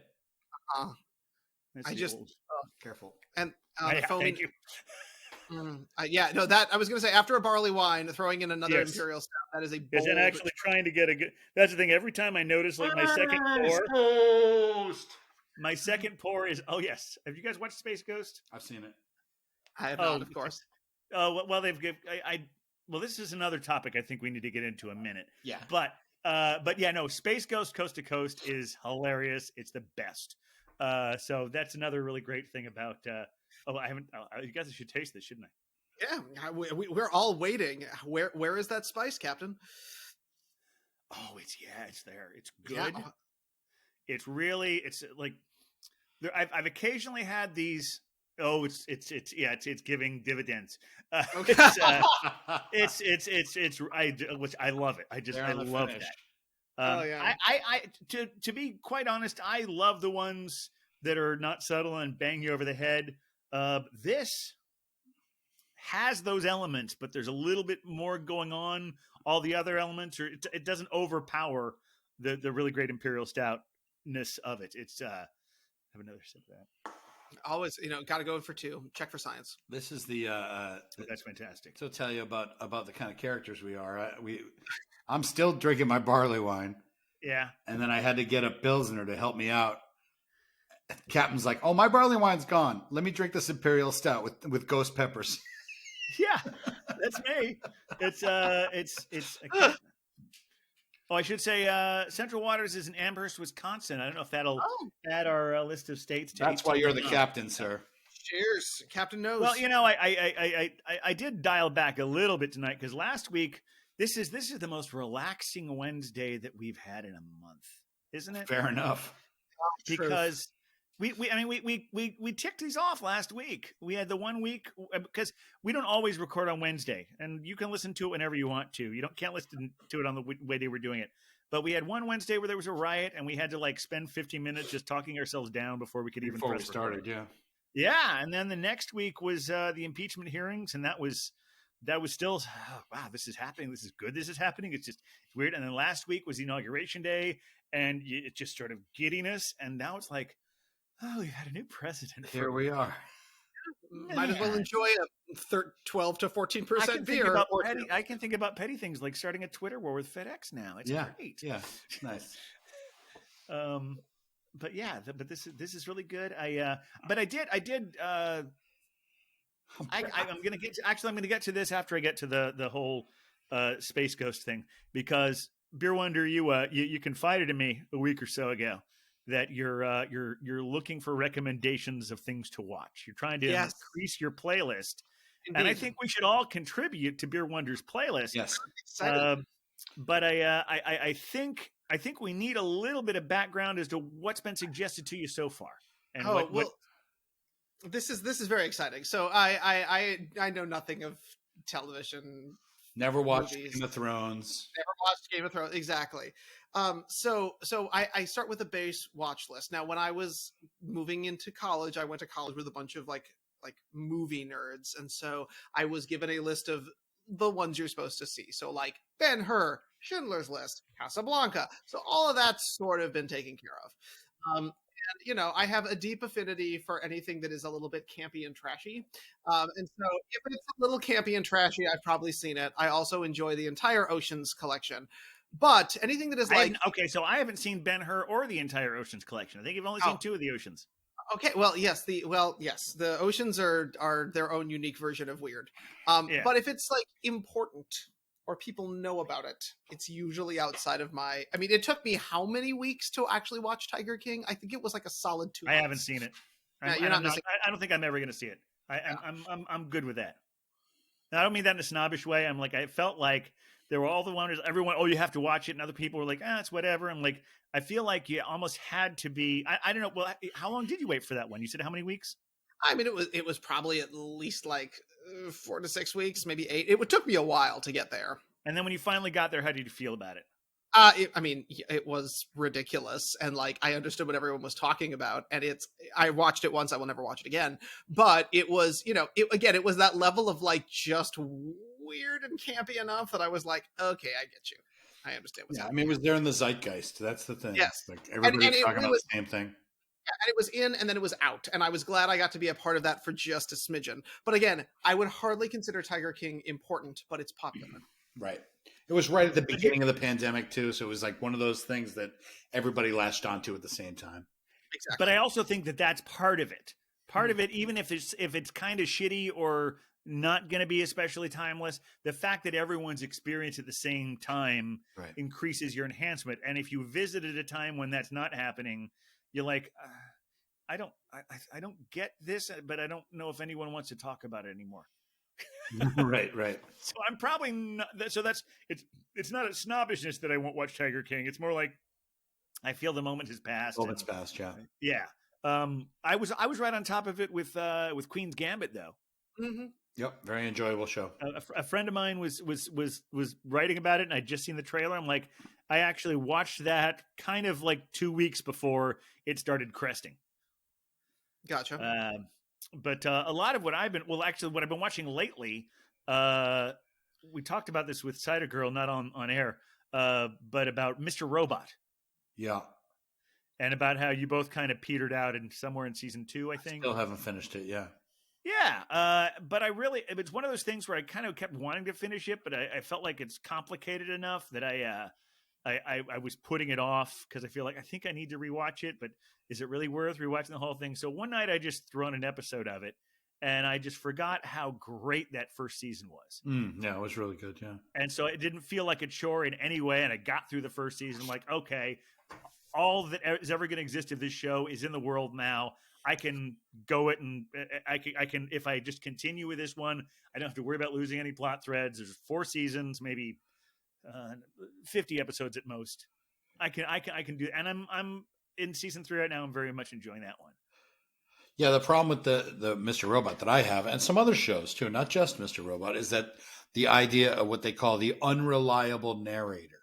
I just careful. And thank you. That I was going to say after a barley wine, throwing in another imperial stout. That is a bold. And actually trying to get a good. That's the thing. Every time I notice, like my second pour is. Oh yes, have you guys watched Space Ghost? I've seen it. I have not, of course. Oh well, they've given. Well, this is another topic I think we need to get into in a minute. Yeah. But yeah, no. Space Ghost Coast to Coast is hilarious. It's the best. So that's another really great thing about. I haven't. You guys should taste this, shouldn't I? Yeah, we're all waiting. Where is that spice, Captain? Oh, it's there. It's good. Yeah. It's like I've occasionally had these. Oh, it's giving dividends. Okay. Which I love it. I love Oh yeah. To be quite honest, I love the ones that are not subtle and bang you over the head. This has those elements, but there's a little bit more going on. All the other elements, or it doesn't overpower the really great imperial stoutness of it. It's have another sip of that. Always, got to go for 2. Check for science. This is the. That's fantastic. So tell you about the kind of characters we are. I'm still drinking my barley wine. Yeah. And then I had to get a Pilsner to help me out. Captain's like, "Oh, my barley wine's gone. Let me drink this imperial stout with ghost peppers." Yeah, that's me. It's Oh, I should say Central Waters is in Amherst, Wisconsin. I don't know if that'll add our list of states. That's why you're the captain, sir. Cheers, Captain Knows. Well, I did dial back a little bit tonight because last week this is the most relaxing Wednesday that we've had in a month, isn't it? Fair enough. Because we ticked these off last week. We had the 1 week because we don't always record on Wednesday, and you can listen to it whenever you want to. You can't listen to it on the way they were doing it. But we had one Wednesday where there was a riot, and we had to spend 15 minutes just talking ourselves down before we could even before we press started. record. Yeah, and then the next week was the impeachment hearings, and that was still wow. This is happening. This is good. This is happening. It's weird. And then last week was Inauguration Day, and it just sort of giddiness, and now it's like, oh, we've had a new president. Here we are. Might as well enjoy a 12 to 14% beer. I can think about petty things like starting a Twitter war with FedEx now. It's great. Yeah, nice. But this is really good. I'm gonna get to this after I get to the whole space ghost thing, because Beer Wonder, you confided in me a week or so ago that you're looking for recommendations of things to watch. You're trying to increase your playlist. Indeed. And I think we should all contribute to Beer Wonder's playlist. Yes. But I think we need a little bit of background as to what's been suggested to you so far. And this is very exciting. So I know nothing of television. Never watched Game of Thrones. Never watched Game of Thrones. Exactly. So I start with a base watch list. Now, when I was moving into college, I went to college with a bunch of like movie nerds. And so I was given a list of the ones you're supposed to see. So like Ben-Hur, Schindler's List, Casablanca. So all of that's sort of been taken care of. And, I have a deep affinity for anything that is a little bit campy and trashy. And so if it's a little campy and trashy, I've probably seen it. I also enjoy the entire Oceans collection. But anything that is so I haven't seen Ben-Hur or the entire Oceans collection. I think I've only seen 2 of the Oceans. Okay, well, yes, the Oceans are their own unique version of weird. But if it's important or people know about it, it's usually outside of my. I mean, it took me how many weeks to actually watch Tiger King? I think it was like a solid 2 months. I haven't seen it. I don't think I'm ever going to see it. I'm good with that. Now, I don't mean that in a snobbish way. I felt like there were all the wonders. Everyone, you have to watch it, and other people were like, it's whatever. I'm like, I feel like you almost had to be. I don't know. Well, how long did you wait for that one? You said how many weeks? I mean, it was probably at least 4 to 6 weeks, maybe 8. It took me a while to get there. And then when you finally got there, how did you feel about it? It was ridiculous, and I understood what everyone was talking about, and I watched it once, I will never watch it again. But it was, it was that level of just weird and campy enough that I was like, okay, I get you. I understand what's happening. I mean, it was there in the zeitgeist. That's the thing. Yes. Everybody's talking about the same thing. Yeah, and it was in and then it was out. And I was glad I got to be a part of that for just a smidgen. But again, I would hardly consider Tiger King important, but it's popular. Right. It was right at the beginning of the pandemic, too. So it was one of those things that everybody latched onto at the same time. Exactly. But I also think that that's part of it. Part of it, even if it's kind of shitty or not going to be especially timeless, the fact that everyone's experience at the same time increases your enhancement. And if you visit at a time when that's not happening, you're like, I don't get this, but I don't know if anyone wants to talk about it anymore. Right. So I'm probably not. So it's not a snobbishness that I won't watch Tiger King. It's more like I feel the moment has passed. Moment's passed, yeah. Yeah. I was right on top of it with Queen's Gambit though. Mm-hmm. Yep, very enjoyable show. A friend of mine was writing about it, and I'd just seen the trailer. I'm like, I actually watched that kind of like 2 weeks before it started cresting. Gotcha. But a lot of what I've been watching lately, we talked about this with Cider Girl, not on air, but about Mr. Robot. Yeah. And about how you both kind of petered out somewhere in season 2, I think. Still haven't finished it, yeah. Yeah, but it's one of those things where I kind of kept wanting to finish it, but I felt like it's complicated enough that I was putting it off because I feel like I think I need to rewatch it, but is it really worth rewatching the whole thing? So one night I just threw on an episode of it, and I just forgot how great that first season was. Yeah, it was really good, yeah. And so it didn't feel like a chore in any way, and I got through the first season like, okay, all that is ever going to exist of this show is in the world now. I can go it, and I can if I just continue with this one, I don't have to worry about losing any plot threads. There's 4 seasons, maybe 50 episodes at most. I can do, and I'm in season 3 right now. I'm very much enjoying that one. Yeah, the problem with the Mr. Robot that I have, and some other shows too, not just Mr. Robot, is that the idea of what they call the unreliable narrator.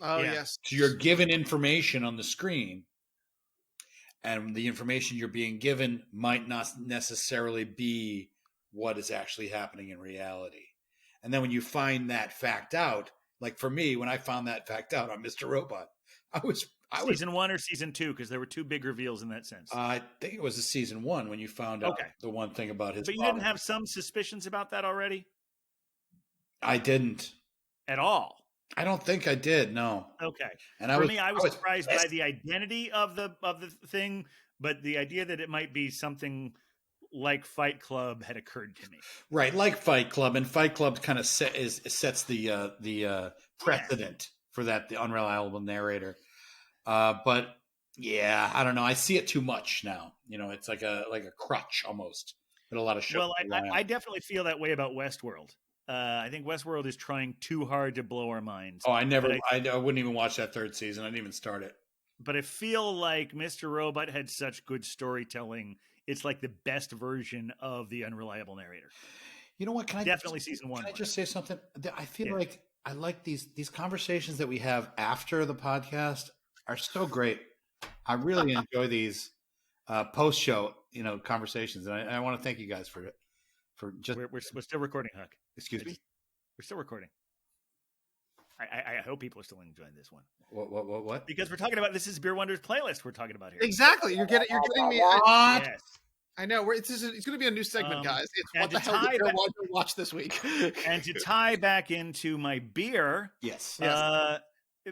Oh, yes. So you're given information on the screen, and the information you're being given might not necessarily be what is actually happening in reality. And then when you find that fact out, like for me, when I found that fact out on Mr. Robot, I was season 1 or season 2, because there were 2 big reveals in that sense. I think it was a season 1 when you found out the one thing about his. But you didn't have some suspicions about that already? I didn't at all. I don't think I did. No. Okay. And I was surprised by the identity of the thing, but the idea that it might be something like Fight Club had occurred to me. Right, like Fight Club, and Fight Club kind of sets the precedent for that, the unreliable narrator. But yeah, I don't know. I see it too much now. You know, it's like a crutch almost. But a lot of shows. Well, I definitely feel that way about Westworld. I think Westworld is trying too hard to blow our minds. Oh, I wouldn't even watch that 3rd season. I didn't even start it. But I feel like Mr. Robot had such good storytelling. It's like the best version of the unreliable narrator. You know what? Season 1. Can I just say something? I feel like I like these conversations that we have after the podcast are so great. I really enjoy these post-show, conversations, and I want to thank you guys for it. We're still recording, Huck. Excuse me? We're still recording. I hope people are still enjoying this one. What? Because we're talking about this is Beer Wonders playlist we're talking about here. Exactly. You're getting me. Yes. I know. It's going to be a new segment, guys. It's what the hell did Beer Wonders watch this week? And to tie back into my beer. Yes.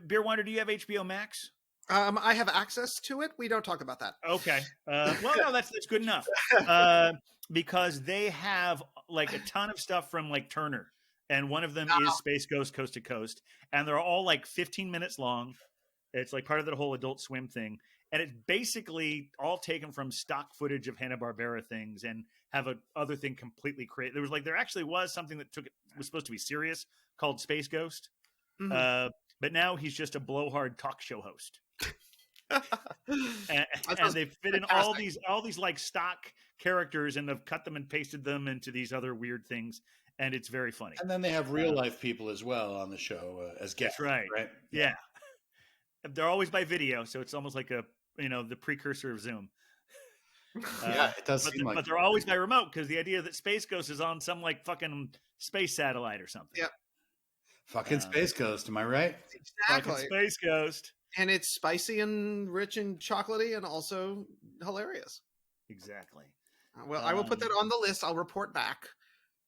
Beer Wonder, do you have HBO Max? I have access to it. We don't talk about that. Okay. Well, no, that's good enough. Because they have like a ton of stuff from like Turner, and one of them is Space Ghost Coast to Coast, and they're all like 15 minutes long. It's like part of the whole Adult Swim thing, and it's basically all taken from stock footage of Hanna-Barbera things, and have a other thing completely created. There actually was something that was supposed to be serious called Space Ghost, but now he's just a blowhard talk show host. and they fit in all these like stock characters, and they've cut them and pasted them into these other weird things, and it's very funny. And then they have real life people as well on the show as guests. That's right. Yeah. They're always by video, so it's almost like the precursor of Zoom. Yeah, it does seem like. But they're always by remote, because the idea that Space Ghost is on some like fucking space satellite or something. Yep. Fucking Space Ghost, am I right? Exactly. Fucking Space Ghost. And it's spicy and rich and chocolatey and also hilarious. Exactly. Well, I will put that on the list. I'll report back.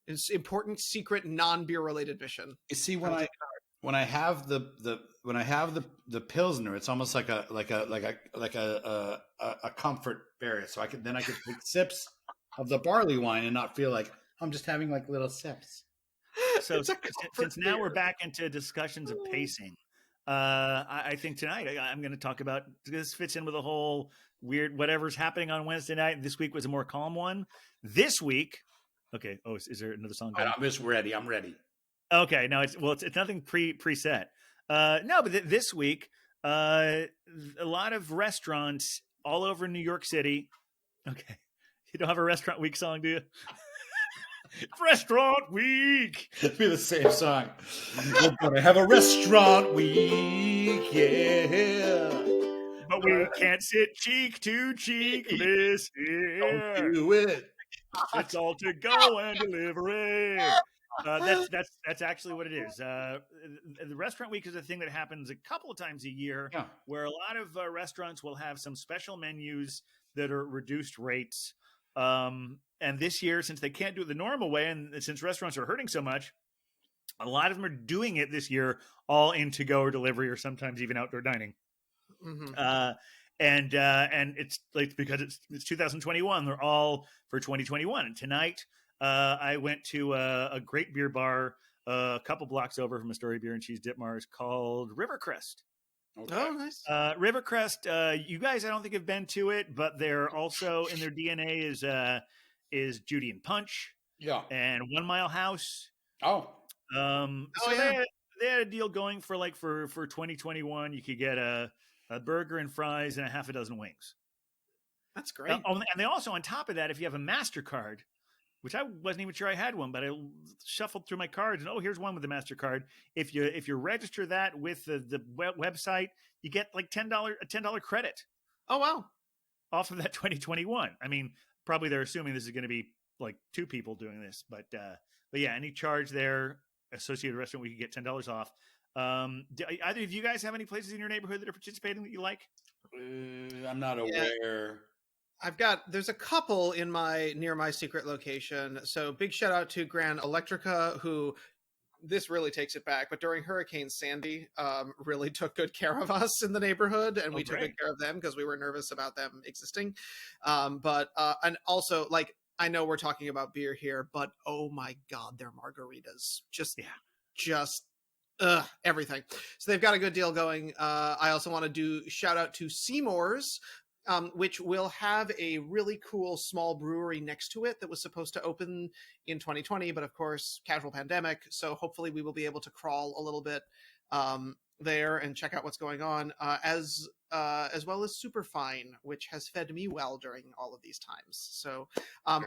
It's important, secret, non-beer related mission. You see, when I have the Pilsner, it's almost like a comfort barrier. So I can take sips of the barley wine and not feel like I'm just having like little sips. So since now we're back into discussions of pacing, I think tonight I'm going to talk about, this fits in with a whole weird whatever's happening on Wednesday night. This week was a more calm one. This week, okay. Oh, is there another song? I'm just ready. I'm ready. Okay, no, it's nothing preset. No, but this week, a lot of restaurants all over New York City. Okay, you don't have a restaurant week song, do you? Restaurant week. It'd be the same song. We're gonna have a restaurant week, yeah. But we can't sit cheek to cheek this Don't year. do it. It's all to go and delivery. That's actually what it is. The restaurant week is a thing that happens a couple of times a year, where a lot of restaurants will have some special menus that are reduced rates. And this year, since they can't do it the normal way, and since restaurants are hurting so much, a lot of them are doing it this year all in to-go or delivery, or sometimes even outdoor dining. Mm-hmm. And it's like, because it's 2021, they're all for 2021. And tonight, I went to a great beer bar a couple blocks over from Astoria Beer and Cheese Ditmars called Rivercrest. Okay. Oh, nice. Rivercrest, you guys, I don't think have been to it, but they're also in their DNA is Judy and Punch, and 1 Mile House. They had a deal going for 2021. You could get a burger and fries and a half a dozen wings. That's great. And they also, on top of that, if you have a MasterCard, which I wasn't even sure I had one, but I shuffled through my cards and here's one with the MasterCard. If you register that with the website, you get like a $10 credit. Oh wow! Off of that 2021. I mean, probably they're assuming this is going to be like 2 people doing this, but yeah, any charge there associated restaurant, we could get $10 off. Do either of you guys have any places in your neighborhood that are participating that you like? I'm not aware. There's a couple near my secret location. So big shout out to Grand Electrica, who this really takes it back. But during Hurricane Sandy, really took good care of us in the neighborhood, and we took good care of them because we were nervous about them existing. And also, like, I know we're talking about beer here, but oh my God, their margaritas just everything. So they've got a good deal going. I also want to do shout out to Seymour's, which will have a really cool small brewery next to it that was supposed to open in 2020, but of course, casual pandemic. So hopefully we will be able to crawl a little bit there and check out what's going on, as well as Superfine, which has fed me well during all of these times. So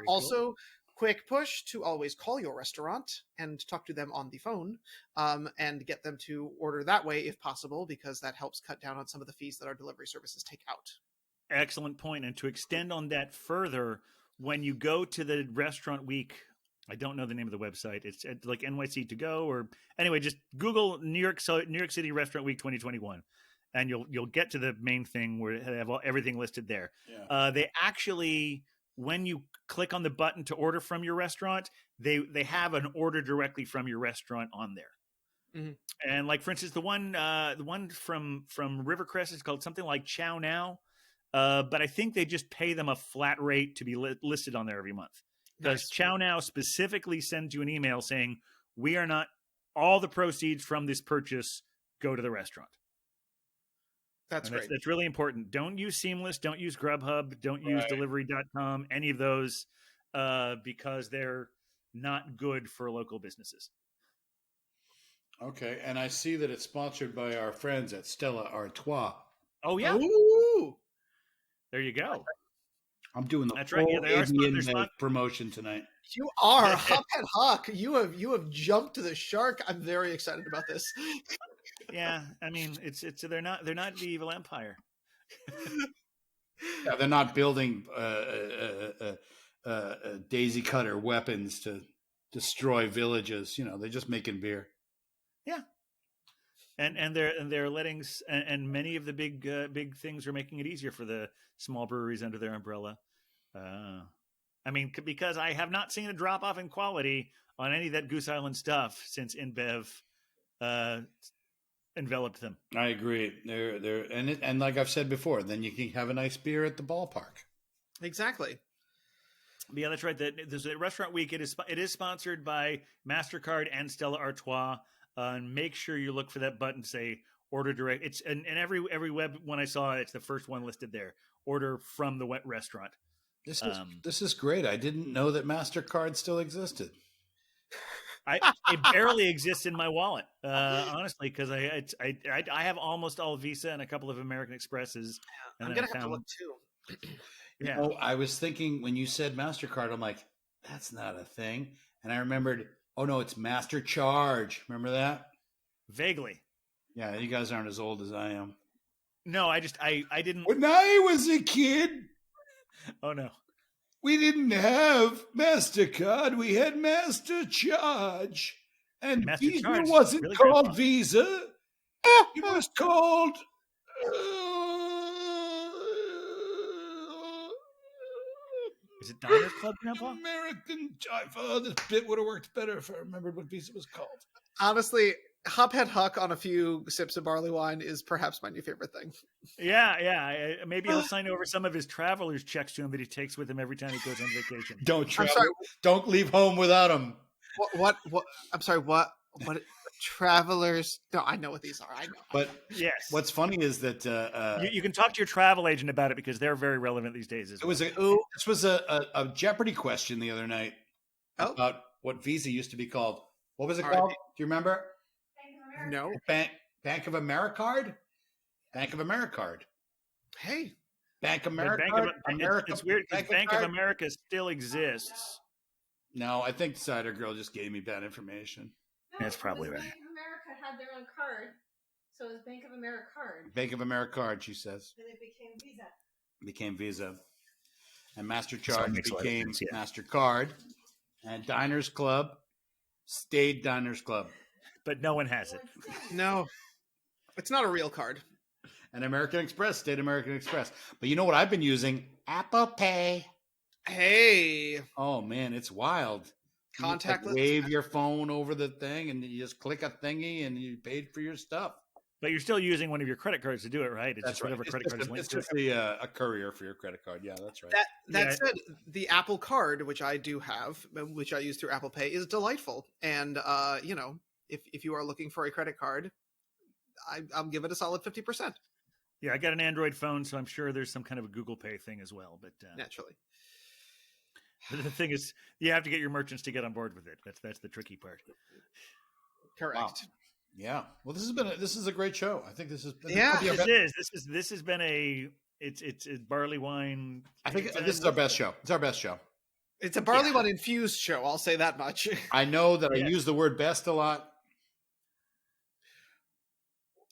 also, cool. Quick push to always call your restaurant and talk to them on the phone, and get them to order that way if possible, because that helps cut down on some of the fees that our delivery services take out. Excellent point. And to extend on that further, when you go to the restaurant week, I don't know the name of the website. It's like NYC to go, or anyway, just Google New York City Restaurant Week 2021, and you'll get to the main thing where they have everything listed there. Yeah. They actually, when you click on the button to order from your restaurant, they have an order directly from your restaurant on there. Mm-hmm. And like, for instance, the one from Rivercrest is called something like Chow Now. But I think they just pay them a flat rate to be listed on there every month. Because Chow Now specifically sends you an email saying, we are not, all the proceeds from this purchase go to the restaurant. That's great. That's really important. Don't use Seamless. Don't use Grubhub. Don't use Delivery.com. Any of those, because they're not good for local businesses. Okay. And I see that it's sponsored by our friends at Stella Artois. Oh, yeah. Ooh. There you go. I'm doing the promotion tonight. You are Hophead Hawk. You have jumped to the shark. I'm very excited about this. Yeah, I mean, they're not the evil empire. Yeah, they're not building daisy cutter weapons to destroy villages. They're just making beer. Yeah. And they're letting, and many of the big things are making it easier for the small breweries under their umbrella. I mean, because I have not seen a drop off in quality on any of that Goose Island stuff since InBev enveloped them. I agree. They're and like I've said before, then you can have a nice beer at the ballpark. Exactly. Yeah, that's right. There's a restaurant week. It is sponsored by MasterCard and Stella Artois. And make sure you look for that button to say order direct. It's and every web when I saw it, it's the first one listed there. Order from the wet restaurant. This is great. I didn't know that MasterCard still existed. It barely exists in my wallet, honestly, because I have almost all Visa and a couple of American Expresses. And I'm gonna have to look too. Yeah, I was thinking when you said MasterCard, I'm like, that's not a thing. and I remembered, oh no, it's Master Charge. Remember that? Vaguely. Yeah, you guys aren't as old as I am. No, I didn't. When I was a kid, Oh no. we didn't have MasterCard. We had Master Charge. And Master Visa Charge, wasn't really called grandpa. Visa. It was called... Is it Diners Club, Grandpa? American... Oh, this bit would have worked better if I remembered what Visa was called. Honestly, Hophead Huck on a few sips of barley wine is perhaps my new favorite thing. Yeah. Maybe he'll sign over some of his traveler's checks to him that he takes with him every time he goes on vacation. Don't leave home without him. What? I'm sorry. What? Travelers? No, I know what these are. I know. But yes, what's funny is that you can talk to your travel agent about it because they're very relevant these days. This was a Jeopardy question the other night about what Visa used to be called. What was it called? Do you remember? No. Bank of Americard? Bank of Americard. Hey. Bank of America. It's weird because Bank of America still exists. No, I think Cider Girl just gave me bad information. No, That's probably right. Bank of America had their own card, so it was Bank of America card. Bank of America, she says. Then it became Visa. Became Visa. And Master Charge became sense, yeah. MasterCard. And Diners Club stayed Diners Club. But no one has it. No. It's not a real card. And American Express stayed American Express. But you know what I've been using? Apple Pay. Hey. Oh, man, it's wild. You Contactless. wave your phone over the thing and you just click a thingy and you paid for your stuff. But you're still using one of your credit cards to do it, right? It's That's just right. whatever credit card is linked It's to just a courier for your credit card. Yeah, that's right. That said, the Apple Card, which I do have, which I use through Apple Pay, is delightful. And if you are looking for a credit card, I'll give it a solid 50%. Yeah, I got an Android phone, so I'm sure there's some kind of a Google Pay thing as well. But naturally, the thing is, you have to get your merchants to get on board with it. That's the tricky part. Correct. Wow. Yeah. Well, this is a great show. I think this is. This has been it's barley wine. I think this is our best show. It's our best show. It's a barley wine infused show. I'll say that much. I know that I use the word best a lot,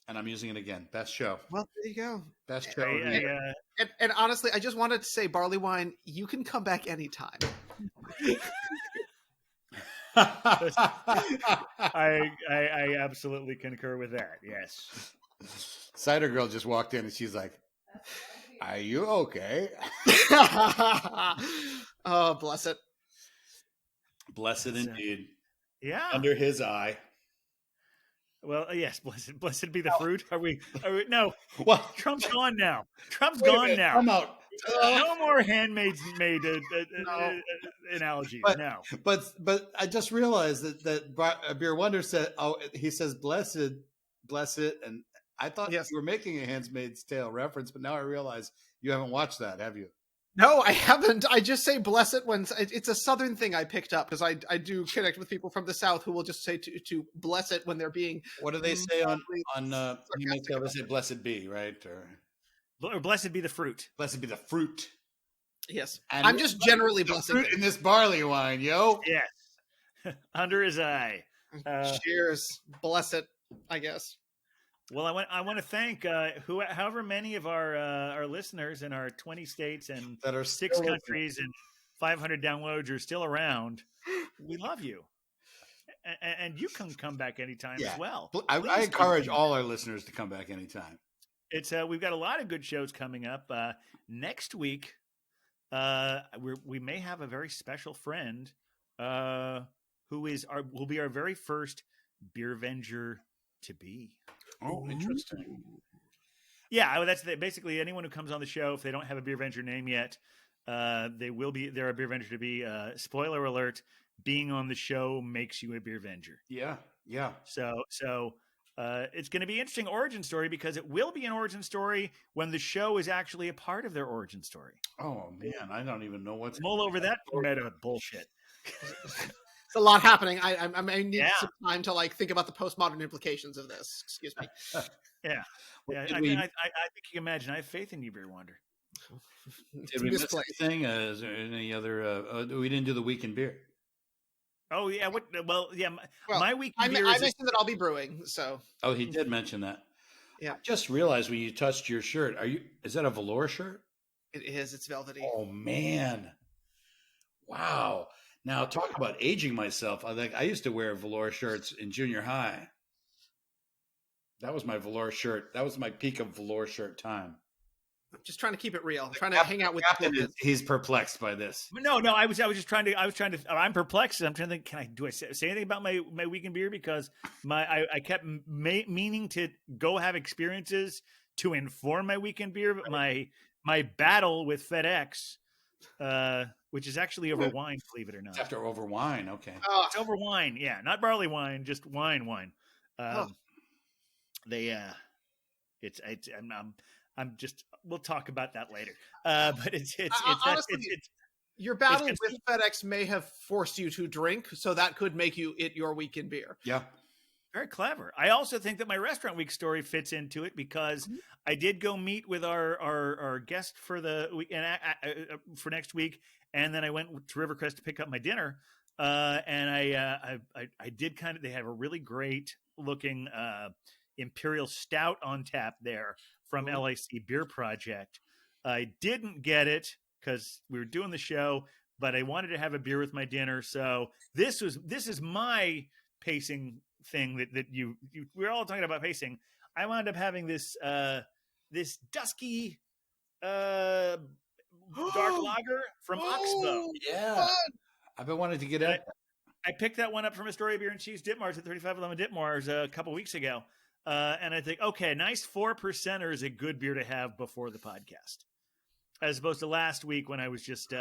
and I'm using it again. Best show. Well, there you go. Best show. And honestly, I just wanted to say, barley wine, you can come back anytime. I absolutely concur with that. Yes. Cider Girl just walked in and she's like, "Are you okay?" Oh, bless it. Blessed indeed. Yeah. Under his eye. Well, yes. Blessed be the fruit. Are we? No. Well, Trump's gone now. Trump's gone now. I'm out. No more handmaids made analogies. No. But I just realized that Beer Wonder said, he says blessed, and I thought you were making a Handmaid's Tale reference, but now I realize you haven't watched that, have you? No, I haven't. I just say bless it when it's a Southern thing I picked up because I do connect with people from the South who will just say to bless it when they're being. What do they say on Handmaid's Tale? They say blessed be, right? Or blessed be the fruit. Blessed be the fruit. Yes. And I'm just generally blessed. Fruit in this barley wine, yo. Yes. Under his eye. Cheers. Bless it, I guess. Well, I want to thank however many of our listeners in our 20 states and that are 6 countries and 500 downloads are still around. We love you. And you can come back anytime as well. I encourage all our listeners to come back anytime. It's we've got a lot of good shows coming up. Next week, we may have a very special friend who will be our very first Beer Venger to be. Oh, interesting. Yeah, that's basically anyone who comes on the show, if they don't have a Beer Venger name yet, they're a Beer Venger to be. Spoiler alert, being on the show makes you a Beer Venger. Yeah. So it's going to be an interesting origin story because it will be an origin story when the show is actually a part of their origin story. Oh, man, I don't even know what's... Mull over that meta bullshit. It's a lot happening. I need some time to think about the postmodern implications of this. Excuse me. Yeah. I think you can imagine. I have faith in you, Beer Wonder. Did we miss anything? Is there any other? We didn't do the week in beer. Oh yeah, what? Well, yeah. Well, My weekend I beer is mentioned that I'll be brewing, so Oh, he did mention that. Yeah. I just realized when you touched your shirt, is that a velour shirt? it is. It's velvety. Oh man. Wow. Now talk about aging myself. I used to wear velour shirts in junior high. That was my velour shirt. That was my peak of velour shirt time. I'm just trying to keep it real. I'm trying to hang out with the kids. He's perplexed by this. no. I was just trying to. I'm perplexed. I'm trying to think. Do I say anything about my weekend beer? Because I kept meaning to go have experiences to inform my weekend beer. But my battle with FedEx, which is actually over wine, believe it or not. It's after over wine. Okay. It's over wine. Yeah, not barley wine, just wine. I'm just. We'll talk about that later. But it's honestly, your battle with FedEx may have forced you to drink, so that could make it your weekend beer. Yeah. Very clever. I also think that my restaurant week story fits into it because I did go meet with our guest for the week for next week, and then I went to Rivercrest to pick up my dinner. And I did they have a really great looking Imperial Stout on tap there from LIC Beer Project. I didn't get it because we were doing the show, but I wanted to have a beer with my dinner. So this is my pacing thing that we're all talking about pacing. I wound up having this this dusky dark lager from Oxbow. Yeah. I've been wanting to get it. I picked that one up from Astoria Beer and Cheese Ditmars at 3511 Ditmars a couple weeks ago. And I think, okay, nice 4%er is a good beer to have before the podcast, as opposed to last week when I was just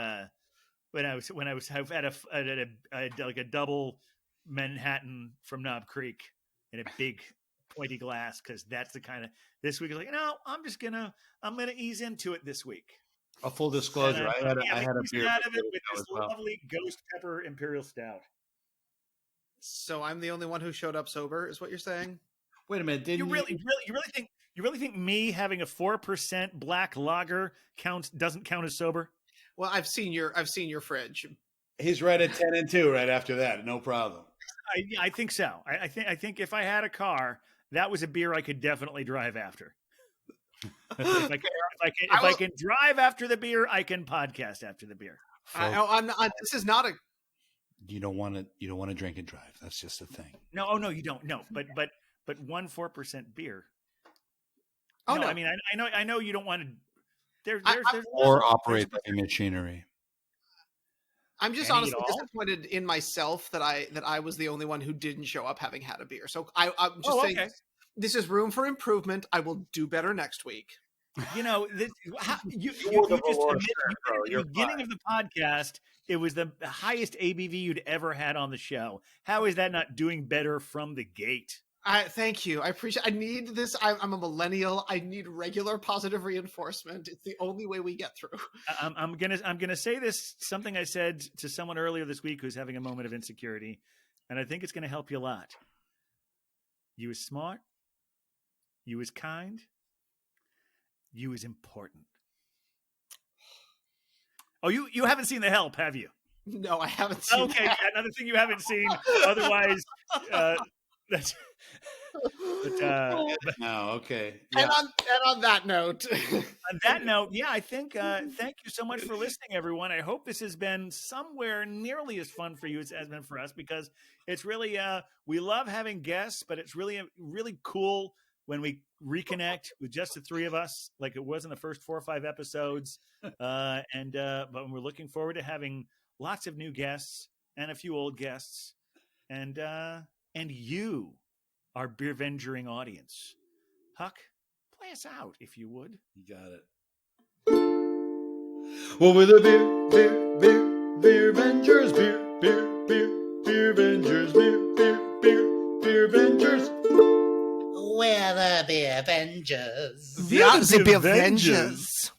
when I was at a double Manhattan from Knob Creek in a big pointy glass, because that's the kind of this week. Like, no, I'm gonna ease into it this week. A full disclosure, I had a beer out of it with this lovely Ghost Pepper Imperial Stout. So I'm the only one who showed up sober, is what you're saying? Wait a minute! You really think me having a 4% black lager doesn't count as sober? Well, I've seen your fridge. He's right at 10 and 2 right after that. No problem. I think so. I think if I had a car, that was a beer I could definitely drive after. If I can drive after the beer, I can podcast after the beer. This is not a. You don't want to drink and drive. That's just a thing. No, you don't. No, but 4% beer. Oh no! I mean, I know you don't want to. There's or operate heavy machinery. I'm just honestly disappointed in myself that I was the only one who didn't show up having had a beer. So I'm just saying, this is room for improvement. I will do better next week. You know, you just admit at the beginning of the podcast, it was the highest ABV you'd ever had on the show. How is that not doing better from the gate? Thank you. I appreciate. I need this. I'm a millennial. I need regular positive reinforcement. It's the only way we get through. I'm gonna say this, something I said to someone earlier this week who's having a moment of insecurity, and I think it's going to help you a lot. You is smart. You is kind. You is important. Oh, you haven't seen The Help, have you? No, I haven't seen. Okay, that. Another thing you haven't seen. Otherwise, that's. No, okay. Yeah. And on that note, yeah, I think. Thank you so much for listening, everyone. I hope this has been somewhere nearly as fun for you as it has been for us, because it's really we love having guests, but it's really cool when we reconnect with just the three of us, like it was in the first 4 or 5 episodes. But we're looking forward to having lots of new guests and a few old guests, and you, our beer venturing audience. Huck, play us out if you would. You got it. Well, we're the beer vengers, beer vengers, beer vengers. We're the beer vengers. The beer vengers.